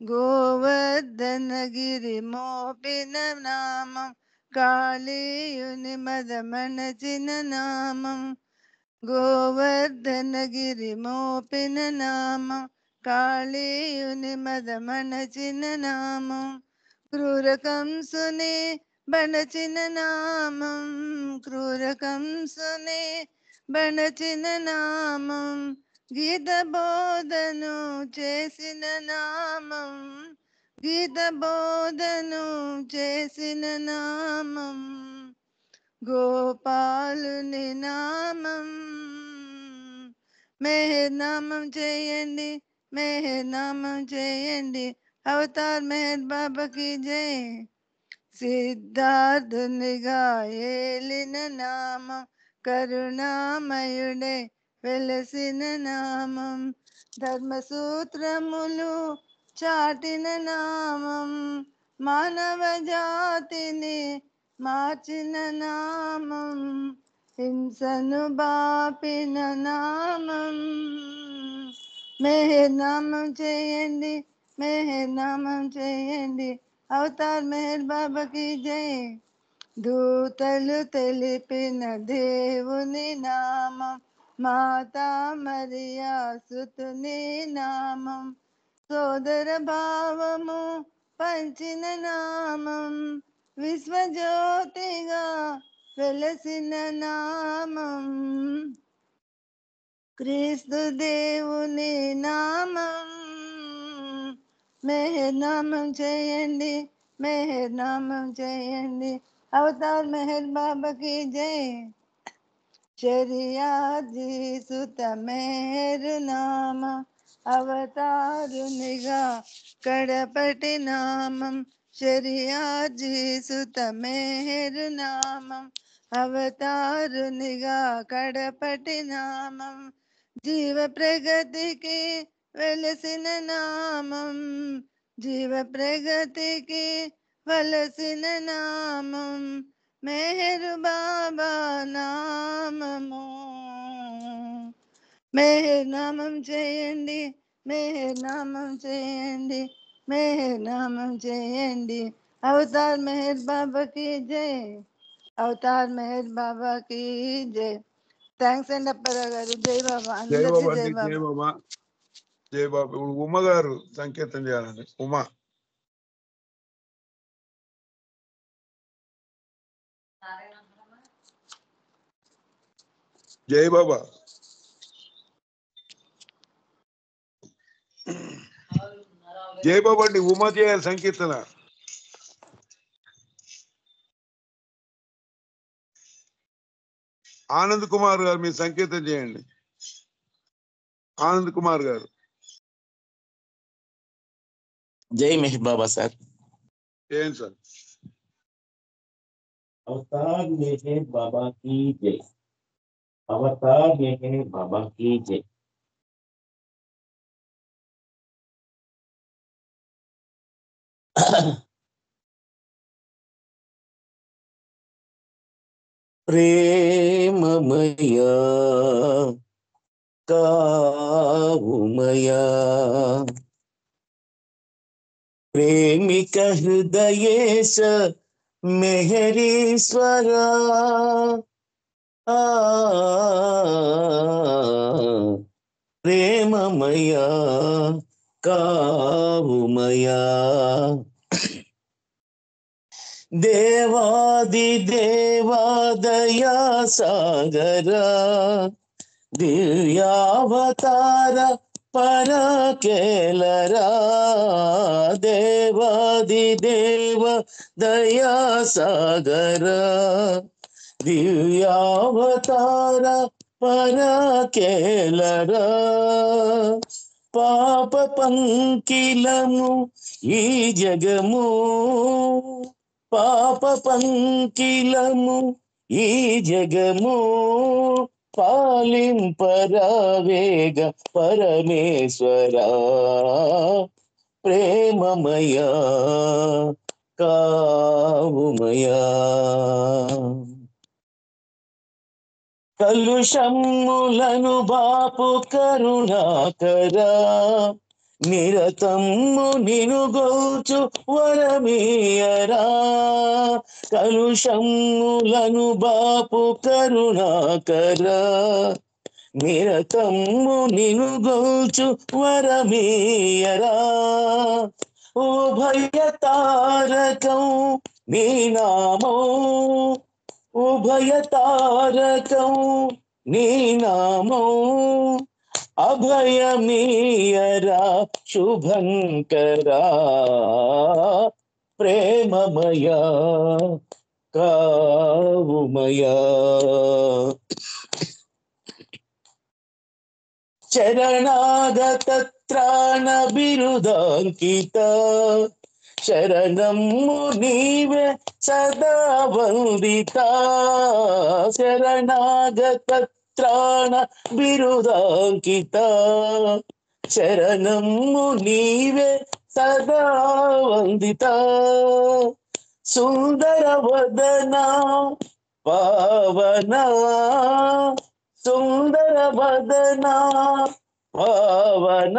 గోవర్ధన గిరి మోపిన నామం, కాళీయుని మదమణచిన నామం. గోవర్ధన గిరి మోపిన నామం, కాళీయుని మదమణచిన నామం. క్రూర కంసుని బణచిన నామం, క్రూర కంసుని బణచిన నామం. గీత బోధను చేసిన నామం, గీత బోధను చేసిన నామం. గోపాలుని నామం. మెహర్ నామం చేయండి, మెహర్ నామం చేయండి. అవతార్ మెహర్ బాబా की जय. సిద్ధార్థునిగా ఏలిన నామం, కరుణామయుడే వెలసిన నామం. ధర్మసూత్రములు చాటిన నామం, మానవ జాతిని మార్చిన నామం, హింసను బాపిన నామం. మెహర్ నామం చేయండి, మెహర్ నామం చేయండి, అవతార్ మెహర్ బాబాకి జై. దూతలు తెలిపిన దేవుని నామం, మాతా మరియా సుతుని నామం, సోదర భావము పంచిన నామం, విశ్వజ్యోతిగా వెలసిన నామం, క్రీస్తు దేవుని నామం. మెహర్ నామం చేయండి, మెహర్ నామం చేయండి, అవతార్ మెహర్ బాబాకి జై. శరియాజీ సుత మెహర్ నామ, అవతారునిగా కడపటి నామం, శరియాజీ సుత మెహర్ నామం, అవతారునిగా కడపటి నామం, జీవ ప్రగతికి వెలసిన నామం, జీవ ప్రగతికి వలసిన నామం, మెహర్ బాబా నామము. మెహర్ నామం చేయండి, మెహర్ నామం చేయండి, మెహర్ నామం చేయండి, అవతార్ మెహర్ బాబాకి జై, అవతార్ మెహర్ బాబాకి జై. థ్యాంక్స్ అండి అప్పారావు గారు. జై బాబా, జై అందరికీ బాబా జై అండి, జై బాబా. బాబా, జై బాబా. ఇప్పుడు ఉమ గారు సంకేతం చేయాలండి. ఉమ. జై బాబా. జై బాబా అండి, ఉమ చేయాలి సంకీర్తన. ఆనంద్ కుమార్ గారు మీరు సంకేతం చేయండి. ఆనంద్ కుమార్ గారు. జై మెహర్ బాబా సార్. చేయండి సార్. అవతార్ మెహర్ బాబా की जय, అవతార్ మెహర్ బాబా की जय. ప్రేమమయా కావుమయా, ప్రేమిక హృదయేశ మెహరీశ్వరా, ప్రేమమయా కావుమయా, దేవాది దేవాదయా సాగరా, దివ్యావతార పరకేలరా, దేవాది దేవ దయా సాగరా, దివ్యావతార పరకేలరా, పాప పంకిలము ఈ జగము, పాప పంకిలము ఈ జగము, పాలింపరావేగ పరమేశ్వరా, ప్రేమమయా కావుమయా, కలుషమ్ములను బాపు కరుణాకరా, నిరతమ్ము నినుగోచు వరమీయరా, కలుషమ్ములను బాపు కరుణాకరా, నిరతమ్ము నినుగోచు వరమీయరా, ఉభయ తారకం నీ నామం, ఉభయ తారకం నీ నామం, అభయమీయరా శుభంకరా, ప్రేమమయా కావుమయా, శరణాగత త్రాణ బిరుదాంకిత, శరణము నీవే సదా వందిత, శరణాగత త్రాణ బిరుదాంకిత, శరణము నీవే సదా వందిత సుందర వదన పవన సుందర వదన పవన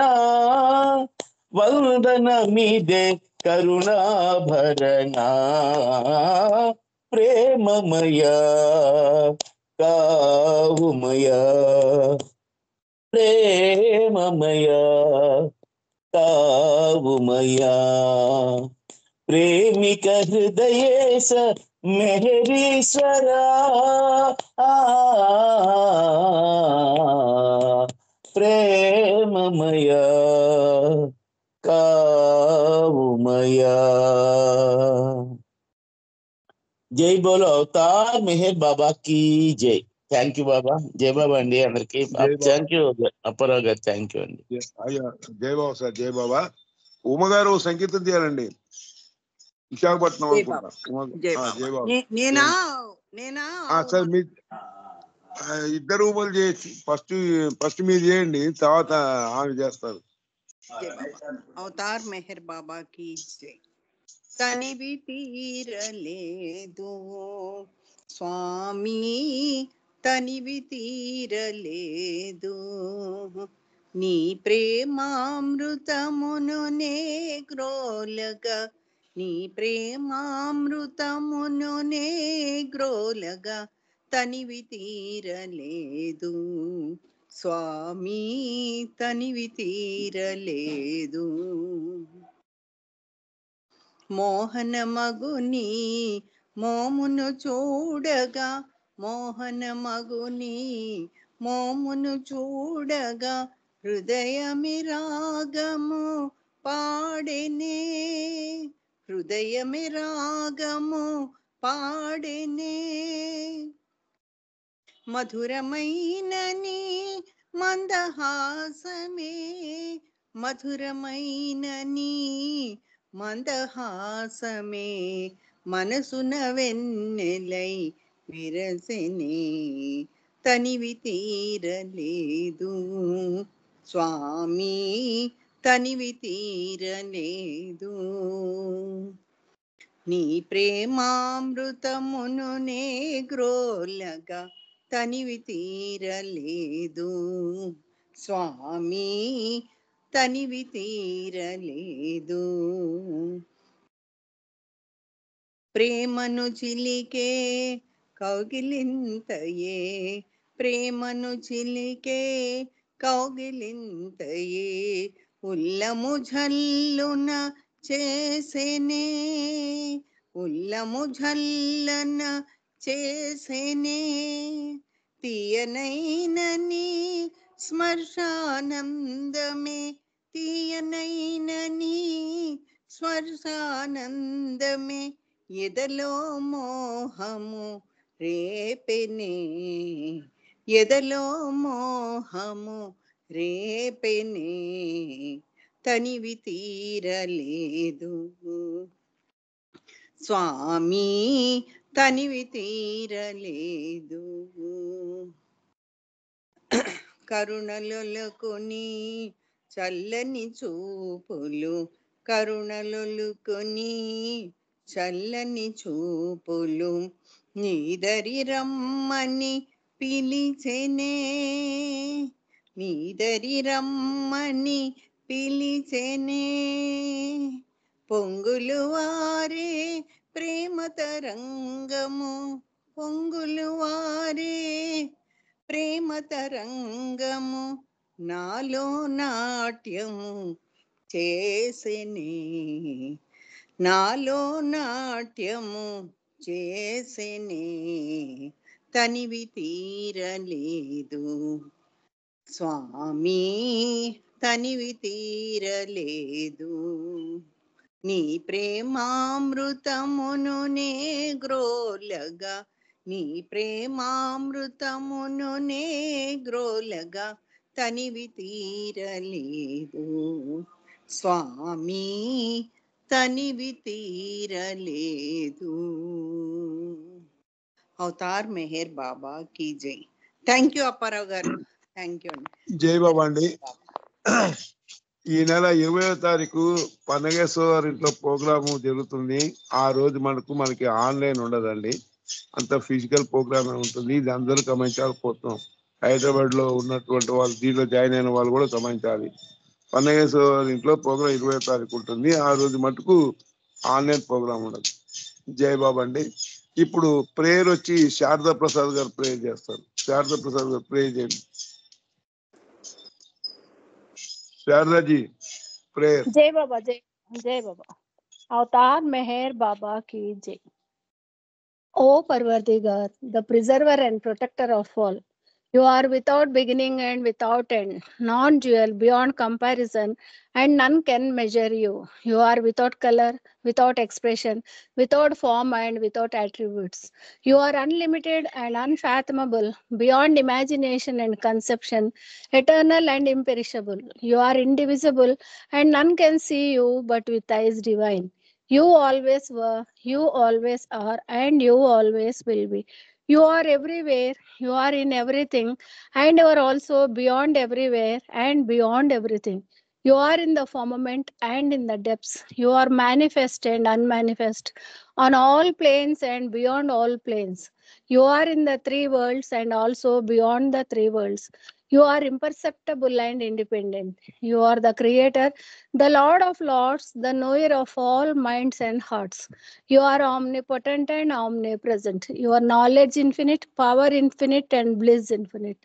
వందనమిదే కరుణాభరణ ప్రేమమయ కావుమయ ప్రేమమయ కావుమయ ప్రేమిక హృదయేశ మెహరీశ్వర ప్రేమమయ కావుమయ. జై బోలో అవతార్ మెహర్ బాబా की జై. థ్యాంక్ యూ బాబా. జై బాబా అండి అందరికి. థ్యాంక్ యూ అప్పారావు గారు. థ్యాంక్ యూ అండి. జై బాబా సార్. జై బాబా. ఉమ గారు సంగీతం చేయాలండి, విశాఖపట్నం అనుకుంటా. జై బాబా. సార్ మీ ఇద్దరు ఉమలు చేయొచ్చు. ఫస్ట్ మీరు చేయండి, తర్వాత ఆమె చేస్తారు. అవతార్ మెహర్ బాబా की జై. తనివి తీరలేదు స్వామి, తనివి తీరలేదు, నీ ప్రేమామృతమును నే గ్రోలగా, నీ ప్రేమామృతమును నే గ్రోలగా తనివి తీరలేదు స్వామి, తనివి తీరలేదు. మోహన మగుని మోమును చూడగా, మోహన మగుని మోమును చూడగా హృదయమి రాగము పాడెనే, హృదయమి రాగము పాడెనే. మధురమైనని మందహాసమే, మధురమైనని మందహాసమే మనసున వెన్నెలై విరసెనే, తనివి తీరలేదు స్వామి, తనివి తీరలేదు. నీ ప్రేమామృతమును నే గ్రోలగా తనివి తీరలేదు స్వామి, తనివి తీరలేదు. ప్రేమను చిలికే కౌగిలింతయే, ప్రేమను చిలికే కౌగిలింతయే ఉల్లము జల్లున చేసేనే, ఉల్లము జల్లన చేసేనే. తీయనైనని స్మర్శానందమే, తీయనైనని స్మర్శానందమే ఎదలో మోహము రేపెనే, ఎదలో మోహము రేపెనే, తనివి తీరలేదు స్వామి, తనివి తీరలేదు. కరుణలొలుకుని చల్లని చూపులు, కరుణలొలుకుని చల్లని చూపులు నీదరి రమ్మని పిలిచెనే, నీదరి రమ్మని పిలిచెనే. పొంగులు వారే ప్రేమ తరంగము, పొంగులు వారే ప్రేమ తరంగము నాలో నాట్యము చేసెనే, నాలో నాట్యము చేసెనే, తనివి తీరలేదు స్వామి, తనివి తీరలేదు. నీ ప్రేమామృతమును నే గ్రోలగా, నీ ప్రేమామృతమును నే గ్రోలగా తనివి తీరలేదు స్వామి, తనివి తీరలేదు. అవతార్ మెహర్ బాబా की జై. థ్యాంక్ యూ అప్పారావు గారు. థ్యాంక్ యూ అండి. జై బాబా అండి. ఈ నెల 20వ తారీఖు పన్నగేశ్వర గారి ఇంట్లో ప్రోగ్రాము జరుగుతుంది. ఆ రోజు మనకి ఆన్లైన్ ఉండదండి, అంత ఫిజికల్ ప్రోగ్రామ్ ఉంటుంది. ఇది అందరూ గమనించాలిపోతున్నాం. హైదరాబాద్ లో ఉన్నటువంటి వాళ్ళు, దీంట్లో జాయిన్ అయిన వాళ్ళు కూడా గమనించాలి. పన్నగేశ్వర గారి ఇంట్లో ప్రోగ్రాం 20వ తారీఖు ఉంటుంది. ఆ రోజు మటుకు ఆన్లైన్ ప్రోగ్రామ్ ఉండదు. జై బాబా అండి. ఇప్పుడు ప్రేయర్ వచ్చి శారదా ప్రసాద్ గారు ప్రేయర్ చేస్తారు. శారదా ప్రసాద్ గారు ప్రేయర్ చేయండి. శారదాజీ ప్రేయర్. जय बाबा, जय बाबा। अवतार मेहर बाबा की जय। O Parvardigar, the preserver and protector of all, you are without beginning and without end, non-dual, beyond comparison, and none can measure you. You are without color, without expression, without form, and without attributes. You are unlimited and unfathomable, beyond imagination and conception, eternal and imperishable. You are indivisible, and none can see you but with eyes divine. You always were, you always are, and you always will be. You are everywhere, you are in everything, and you are also beyond everywhere and beyond everything. You are in the firmament and in the depths. You are manifest and unmanifest on all planes and beyond all planes. You are in the three worlds and also beyond the three worlds. You are imperceptible and independent. You are the creator, the Lord of Lords, the knower of all minds and hearts. You are omnipotent and omnipresent. Your knowledge infinite, power infinite, and bliss infinite.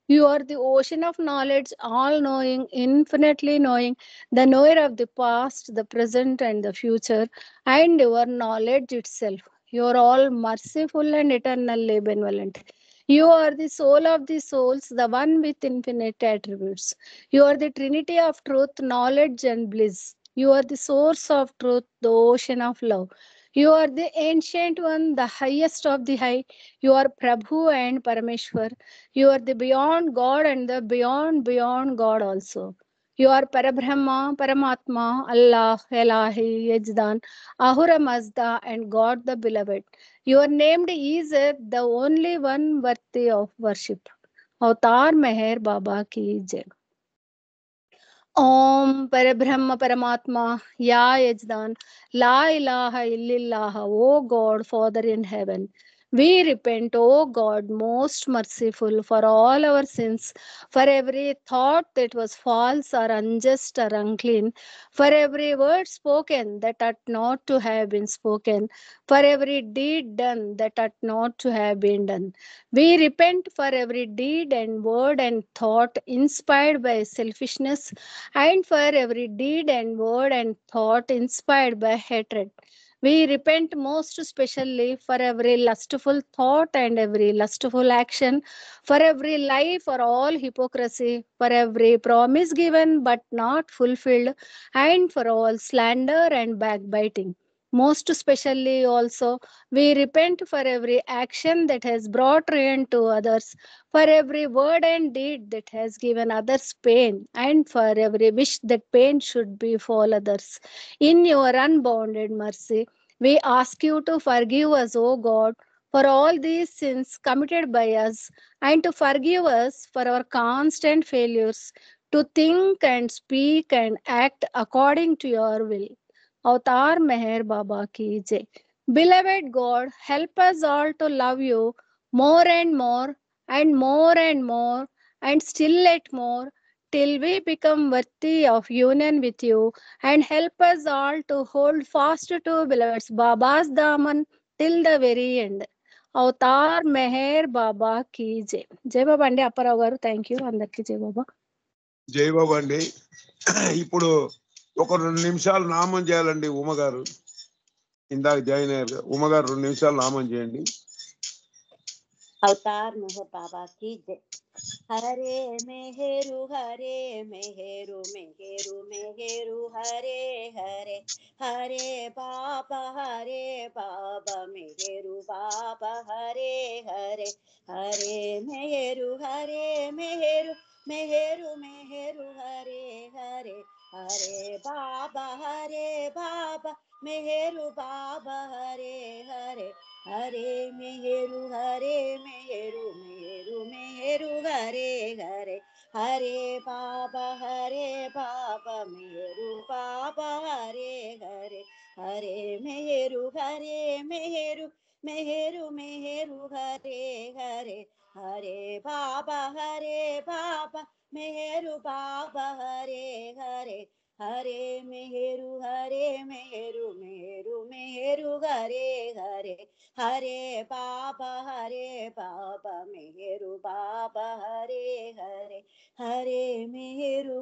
You are the ocean of knowledge, all knowing, infinitely knowing, the knower of the past, the present, and the future, and your knowledge itself. You are all merciful and eternally benevolent. You are the soul of the souls, the one with infinite attributes. You are the trinity of truth, knowledge, and bliss. You are the source of truth, the ocean of love. You are the ancient one, the highest of the high. You are Prabhu and Parameshwar. You are the beyond God and the beyond God also. You are Parabrahma, Paramatma, Allah, Elahi, Yajdan, Ahura Mazda, and God the Beloved. You are named Izzat, the only one worthy of worship. Avatar Meher Baba ki jai. Om Parabrahma Paramatma, Ya Yajdan, La ilaha illallah, O God, Father in heaven. We repent, O God, most merciful, for all our sins, for every thought that was false or unjust or unclean, for every word spoken that ought not to have been spoken, for every deed done that ought not to have been done. We repent for every deed and word and thought inspired by selfishness, and for every deed and word and thought inspired by hatred. We repent most especially for every lustful thought and every lustful action, for every lie, for all hypocrisy, for every promise given but not fulfilled, and for all slander and backbiting. Most especially also, we repent for every action that has brought ruin to others, for every word and deed that has given others pain, and for every wish that pain should befall others. In your unbounded mercy, we ask you to forgive us, O God, for all these sins committed by us, and to forgive us for our constant failures to think and speak and act according to your will. Avatar Meher Baba ki jai. Beloved God, help us all to love you more and more and more and more and still yet more, till we become worthy of union with you, and help us all to hold fast to beloved's Baba's Daman till the very end. Avatar Meher Baba కి జై. జై బాబా అండి. అప్పారావు గారు, థ్యాంక్ యూ. అందరికీ జై బాబా. జై బాబా అండి. ఇప్పుడు ఒక 2 నిమిషాలు నామం చేయాలండి. ఉమగారు ఇందాక జాయిన్ అయ్యారు. ఉమగారు 2 నిమిషాలు నామం చేయండి. अवतार मेहर बाबा की जय। हरे मेहेरु हरे मेहेरु मेहेरु मेहेरु हरे हरे हरे बाबा मेहेरु बाबा हरे हरे हरे मेहेरु मेहेरु मेहेरु हरे हरे हरे बाबा मेहेरु बाबा हरे हरे हरे मेहेरु मेहेरु मेहेरु हरे हरे हरे बाबा मेरू बाबा हरे हरे हरे मेहरू मेहरू मेहरू मेहरू हरे हरे हरे बाबा मेहरू बाबा हरे हरे हरे मेहरू मेहरू मेहरू हरे हरे हरे बाबा मेहरू बाबा हरे हरे हरे मेहरू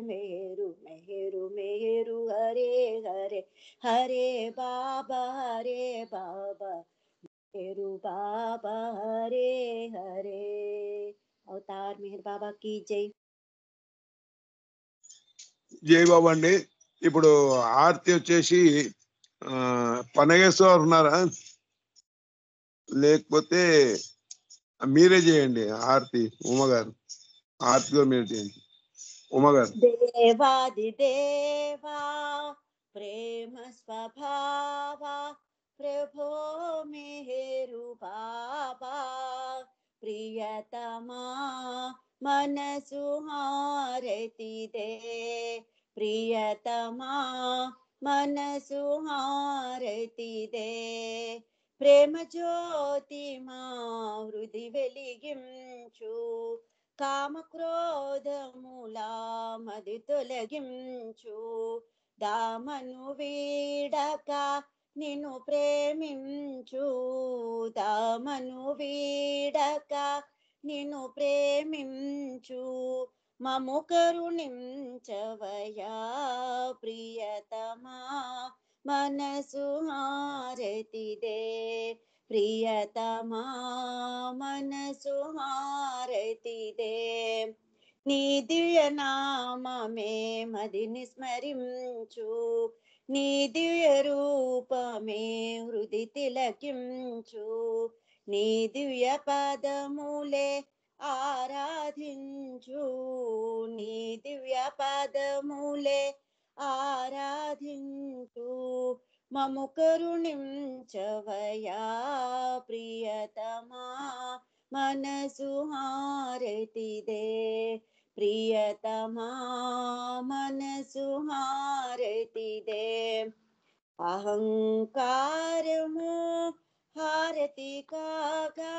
मेहरू मेहरू मेहरू हरे हरे हरे बाबा मेहरू बाबा हरे हरे अवतार मेहर बाबा की जय జై బాబా అండి. ఇప్పుడు ఆర్తి వచ్చేసి పనగేశ్వర్ ఉన్నారా? లేకపోతే మీరే చేయండి ఆర్తి. ఉమగారు ఆర్తిగా మీరు చేయండి. ఉమగారు. దేవాది దేవా ప్రేమ స్వభావా ప్రభో మెహరు బాబా ప్రియతమా మనసు హారతి దే ప్రియతమా మనసు హారతి దే ప్రేమ జ్యోతి మా హృది వెలిగించు కామ క్రోధములా మది తొలగించు దామను వీడక నిన్ను ప్రేమించు దామను వీడక నిన్ను ప్రేమించు మము కరుణించవయా ప్రియతమా మనసు హారతి దే ప్రియతమా మనసు హారతి దే నీ దివ్య నామమే మదిని స్మరించు నీ దివ్య రూపమే హృది తిలకించు నీ దివ్య పదములే ఆరాధించు నీ దివ్య పదములే ఆరాధించు మము కరుణించవయా ప్రియతమా మనసు హారతి దే ప్రియతమా మనసు హారతి దే అహంకారము హారతి కాగా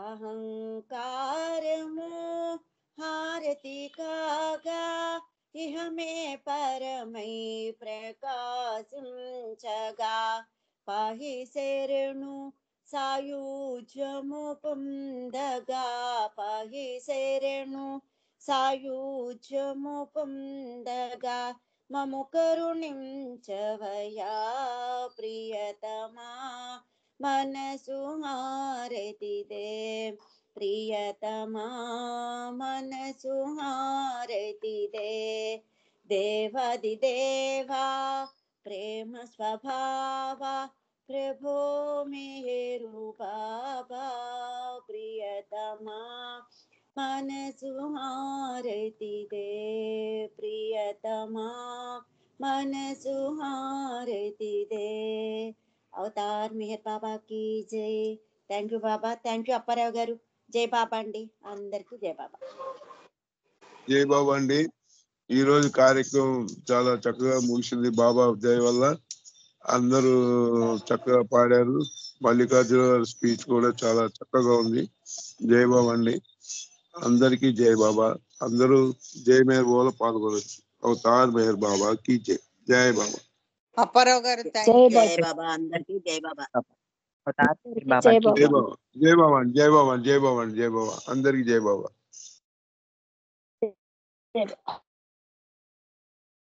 అహంకారము హారతి కాగా ఇహమే పరమై ప్రకాశించగా పాహి శరణు సాయుజ్యము పొందగా పాహి శరణు సాయుజ్యము పొందగా మము కరుణించవయా ప్రియతమా మనసు హారతి దే ప్రియతమా మనసు హారతి దే దేవాది దేవా ప్రేమ స్వభావా ప్రభో మెహరు బాబా ప్రియతమా మనసు హారతి దే ప్రియతమా మనసు హారతి దే అవతార్ మెహర్ బాబా की జై thank you Baba thank you Apparao గారు జై బాబా అండి అందరికీ జై బాబా జై బాబా అండి. ఈ రోజు కార్యక్రమం చాలా చక్కగా ముగిసింది బాబా దయ వల్ల. అందరూ చక్కగా పాడారు. మల్లికార్జున గారి స్పీచ్ కూడా చాలా చక్కగా ఉంది. జై బాబా అండి. అందరికీ జై బాబా. అందరూ జై మేహర్ బాబాలో పాల్గొనవచ్చు. అవతార్ మెహర్ బాబా की జై. జై బాబా. అప్పారావు గారు జై థ్యాంక్ యూ బాబా జై బాబా అందరికీ జై బాబా అందరికీ బాబా జై की బాబా జై బాబా. జై బాబా అండి. జై బాబా అండి. జై బాబా అండి. జై బాబా. అందరికీ జై బాబా. జై బాబా